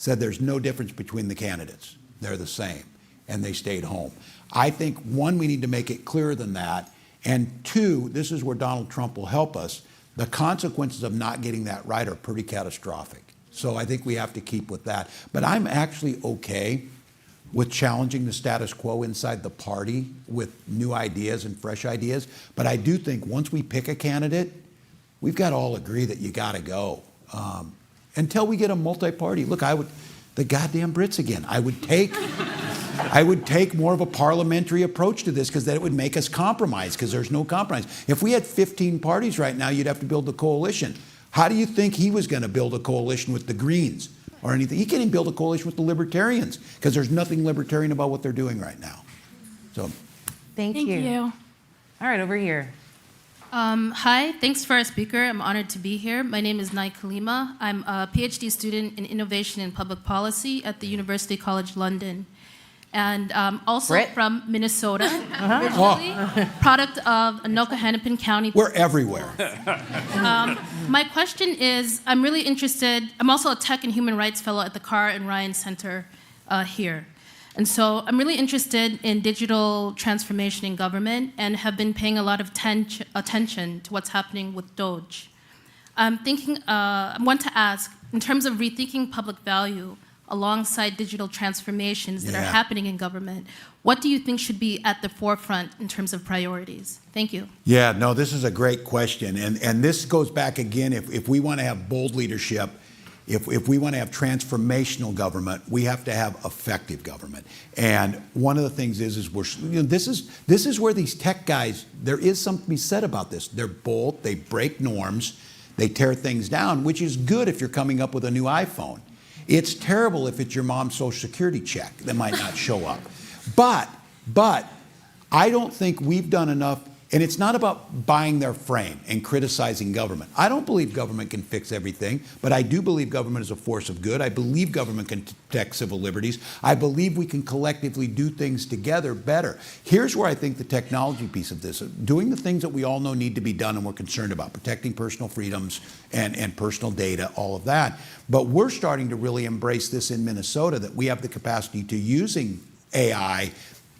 said there's no difference between the candidates. They're the same, and they stayed home. I think, one, we need to make it clearer than that, and two, this is where Donald Trump will help us, the consequences of not getting that right are pretty catastrophic. So I think we have to keep with that. But I'm actually okay with challenging the status quo inside the party with new ideas and fresh ideas. But I do think once we pick a candidate, we've got to all agree that you got to go. Until we get a multi-party. Look, the goddamn Brits again. I would take more of a parliamentary approach to this because then it would make us compromise because there's no compromise. If we had 15 parties right now, you'd have to build a coalition. How do you think he was going to build a coalition with the Greens or anything? He can't even build a coalition with the Libertarians because there's nothing libertarian about what they're doing right now. So, Thank you. All right, over here. Hi, thanks for our speaker. I'm honored to be here. My name is Nai Kalima. I'm a PhD student in Innovation and Public Policy at the University College London. And also from Minnesota, originally, product of Anoka Hennepin County. We're everywhere. My question is, I'm really interested, I'm also a Tech and Human Rights Fellow at the Carr and Ryan Center here. And so I'm really interested in digital transformation in government and have been paying a lot of attention to what's happening with Doge. I want to ask, in terms of rethinking public value alongside digital transformations that are happening in government, what do you think should be at the forefront in terms of priorities? Thank you. Yeah, no, this is a great question. And this goes back again, if we want to have bold leadership, If we want to have transformational government, we have to have effective government. And one of the things is this is where these tech guys, there is something to be said about this. They're bold, they break norms, they tear things down, which is good if you're coming up with a new iPhone. It's terrible if it's your mom's Social Security check that might not show up. But I don't think we've done enough. And it's not about buying their frame and criticizing government. I don't believe government can fix everything, but I do believe government is a force of good. I believe government can protect civil liberties. I believe we can collectively do things together better. Here's where I think the technology piece of this, doing the things that we all know need to be done and we're concerned about, protecting personal freedoms and personal data, all of that. But we're starting to really embrace this in Minnesota, that we have the capacity to using AI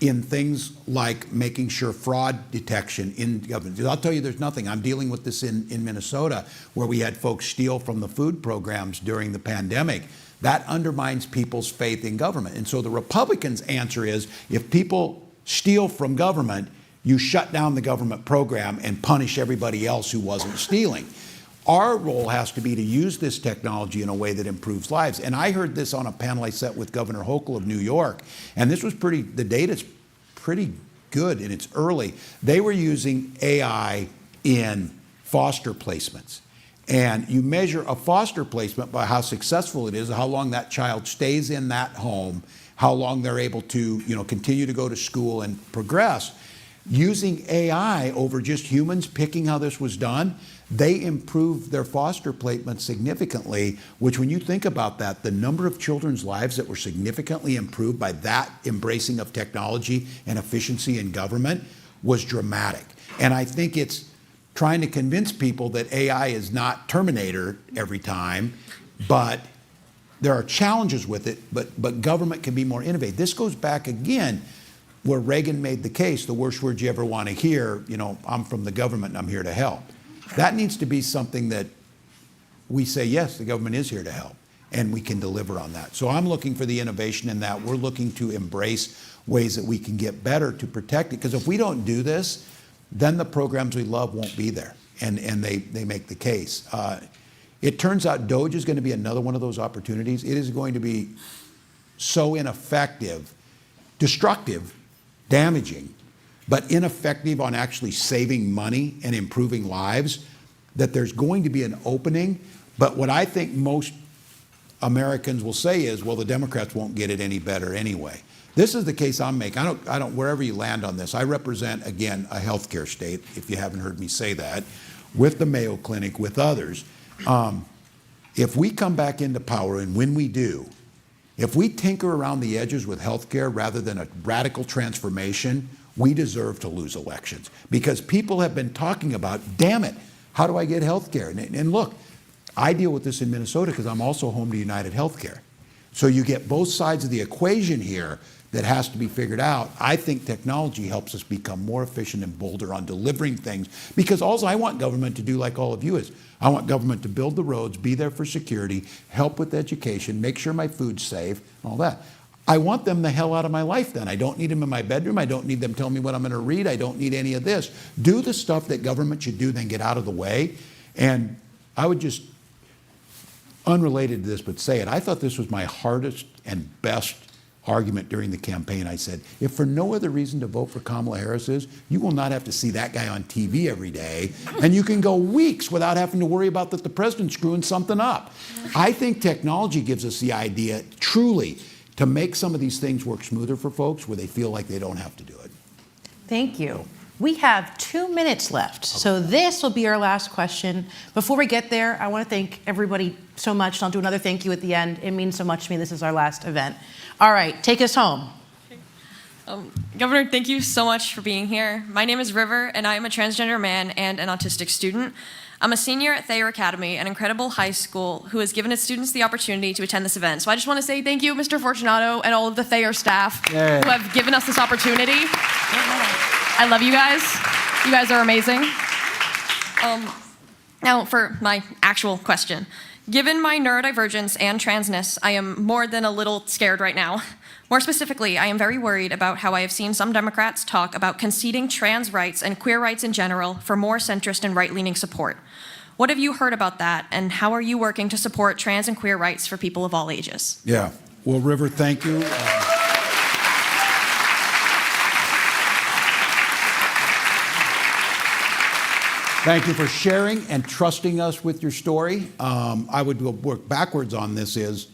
in things like making sure fraud detection in government. I'll tell you, there's nothing. I'm dealing with this in Minnesota, where we had folks steal from the food programs during the pandemic. That undermines people's faith in government. And so the Republicans' answer is, if people steal from government, you shut down the government program and punish everybody else who wasn't stealing. Our role has to be to use this technology in a way that improves lives. And I heard this on a panel I sat with Governor Hochul of New York, and this was the data's pretty good and it's early. They were using AI in foster placements. And you measure a foster placement by how successful it is, how long that child stays in that home, how long they're able to, continue to go to school and progress. Using AI over just humans picking how this was done, they improved their foster placement significantly, which, when you think about that, the number of children's lives that were significantly improved by that embracing of technology and efficiency in government was dramatic. And I think it's trying to convince people that AI is not Terminator every time, but there are challenges with it, but government can be more innovative. This goes back again where Reagan made the case, the worst words you ever want to hear, I'm from the government and I'm here to help. That needs to be something that we say, yes, the government is here to help, and we can deliver on that. So I'm looking for the innovation in that. We're looking to embrace ways that we can get better to protect it, because if we don't do this, then the programs we love won't be there, and they make the case. It turns out DOGE is going to be another one of those opportunities. It is going to be so ineffective, destructive, damaging, but ineffective on actually saving money and improving lives, that there's going to be an opening. But what I think most Americans will say is, well, the Democrats won't get it any better anyway. This is the case I'm making. I don't, wherever you land on this, I represent, again, a healthcare state, if you haven't heard me say that, with the Mayo Clinic, with others. If we come back into power, and when we do, if we tinker around the edges with healthcare rather than a radical transformation, we deserve to lose elections, because people have been talking about, damn it, how do I get health care? And look, I deal with this in Minnesota because I'm also home to United Healthcare. So you get both sides of the equation here that has to be figured out. I think technology helps us become more efficient and bolder on delivering things, because all I want government to do, like all of you, is I want government to build the roads, be there for security, help with education, make sure my food's safe, all that. I want them the hell out of my life then. I don't need them in my bedroom. I don't need them telling me what I'm going to read. I don't need any of this. Do the stuff that government should do, then get out of the way. And I would just, unrelated to this, but say it, I thought this was my hardest and best argument during the campaign. I said, if for no other reason to vote for Kamala Harris is, you will not have to see that guy on TV every day, and you can go weeks without having to worry about that the president's screwing something up. I think technology gives us the idea, truly, to make some of these things work smoother for folks where they feel like they don't have to do it. Thank you. We have 2 minutes left, so this will be our last question. Before we get there, I want to thank everybody so much, and I'll do another thank you at the end. It means so much to me. This is our last event. All right, take us home. Governor, thank you so much for being here. My name is River, and I am a transgender man and an autistic student. I'm a senior at Thayer Academy, an incredible high school who has given its students the opportunity to attend this event. So I just want to say thank you, Mr. Fortunato, and all of the Thayer staff who have given us this opportunity. I love you guys. You guys are amazing. Now for my actual question. Given my neurodivergence and transness, I am more than a little scared right now. More specifically, I am very worried about how I have seen some Democrats talk about conceding trans rights and queer rights in general for more centrist and right-leaning support. What have you heard about that, and how are you working to support trans and queer rights for people of all ages? Yeah. Well, River, thank you. Thank you for sharing and trusting us with your story. I would work backwards on this is,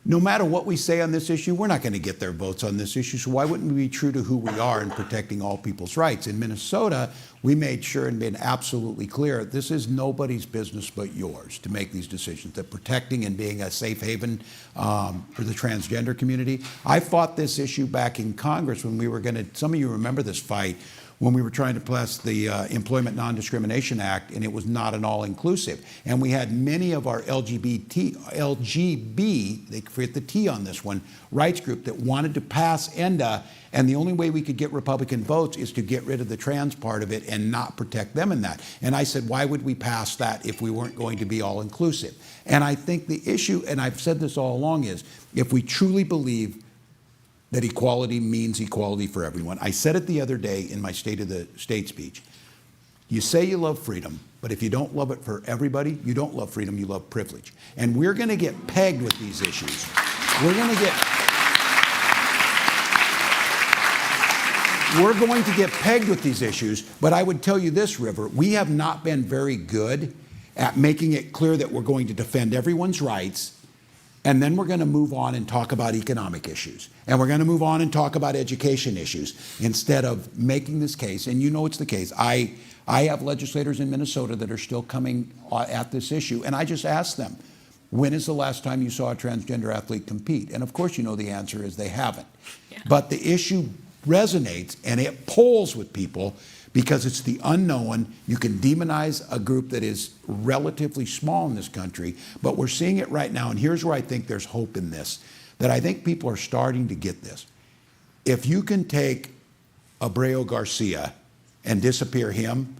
no matter what we say on this issue, we're not going to get their votes on this issue, so why wouldn't we be true to who we are in protecting all people's rights? In Minnesota, we made sure and been absolutely clear, this is nobody's business but yours to make these decisions, that protecting and being a safe haven for the transgender community. I fought this issue back in Congress when we were going to, some of you remember this fight, when we were trying to pass the Employment Non-Discrimination Act, and it was not an all-inclusive. And we had many of our LGB, they forget the T on this one, rights group that wanted to pass ENDA, and the only way we could get Republican votes is to get rid of the trans part of it and not protect them in that. And I said, why would we pass that if we weren't going to be all-inclusive? And I think the issue, and I've said this all along, is if we truly believe that equality means equality for everyone. I said it the other day in my State of the State speech. You say you love freedom, but if you don't love it for everybody, you don't love freedom, you love privilege. And we're going to get pegged with these issues. We're going to get pegged with these issues, but I would tell you this, River, we have not been very good at making it clear that we're going to defend everyone's rights, and then we're going to move on and talk about economic issues. And we're going to move on and talk about education issues instead of making this case. And you know it's the case. I have legislators in Minnesota that are still coming at this issue. And I just asked them, when is the last time you saw a transgender athlete compete? And of course you know the answer is they haven't. Yeah. But the issue resonates and it pulls with people because it's the unknown. You can demonize a group that is relatively small in this country, but we're seeing it right now, and here's where I think there's hope in this, that I think people are starting to get this. If you can take Abreu Garcia and disappear him,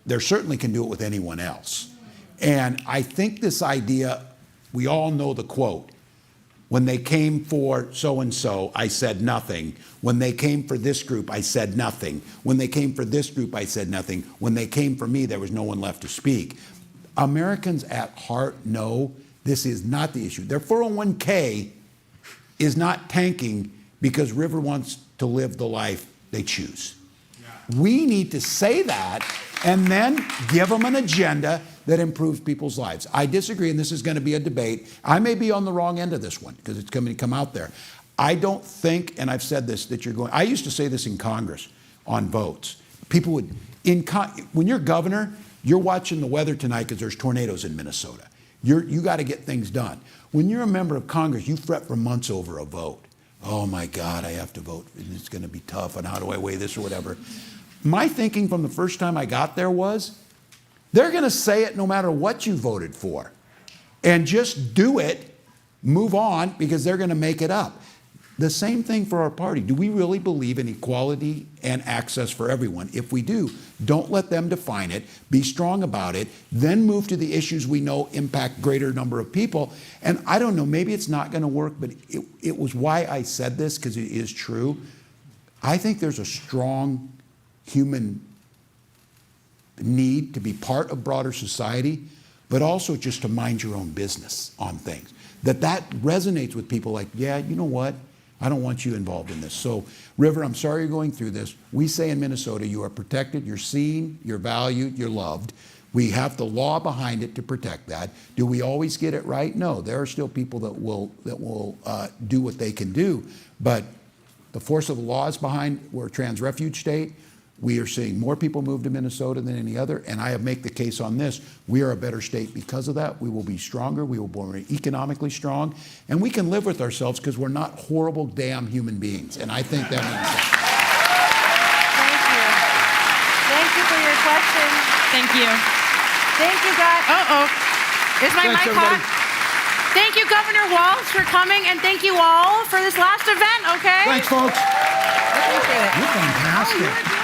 there certainly can do it with anyone else. And I think this idea, we all know the quote, when they came for so-and-so, I said nothing. When they came for this group, I said nothing. When they came for this group, I said nothing. When they came for me, there was no one left to speak. Americans at heart know this is not the issue. Their 401k is not tanking because River wants to live the life they choose. We need to say that and then give them an agenda that improves people's lives. I disagree, and this is going to be a debate. I may be on the wrong end of this one because it's going to come out there. I don't think, and I've said this, that you're going, I used to say this in Congress on votes. People would, when you're governor, you're watching the weather tonight because there's tornadoes in Minnesota. You got to get things done. When you're a member of Congress, you fret for months over a vote. Oh my God, I have to vote, and it's going to be tough, and how do I weigh this or whatever. My thinking from the first time I got there was, they're going to say it no matter what you voted for. And just do it, move on, because they're going to make it up. The same thing for our party. Do we really believe in equality and access for everyone? If we do, don't let them define it. Be strong about it. Then move to the issues we know impact greater number of people. And I don't know, maybe it's not going to work, but it was why I said this, because it is true. I think there's a strong human need to be part of broader society, but also just to mind your own business on things. That resonates with people like, yeah, you know what? I don't want you involved in this. So, River, I'm sorry you're going through this. We say in Minnesota, you are protected, you're seen, you're valued, you're loved. We have the law behind it to protect that. Do we always get it right? No, there are still people that will do what they can do, but the force of the law is behind. We're a trans refuge state. We are seeing more people move to Minnesota than any other, and I have made the case on this. We are a better state because of that. We will be stronger. We will be more economically strong, and we can live with ourselves because we're not horrible, damn human beings, and I think that means that. Thank you for your question. Thank you. Thank you, guys. Is my mic hot? Thank you, Governor Walz, for coming, and thank you all for this last event, okay? Thanks, folks. Appreciate it. You're fantastic.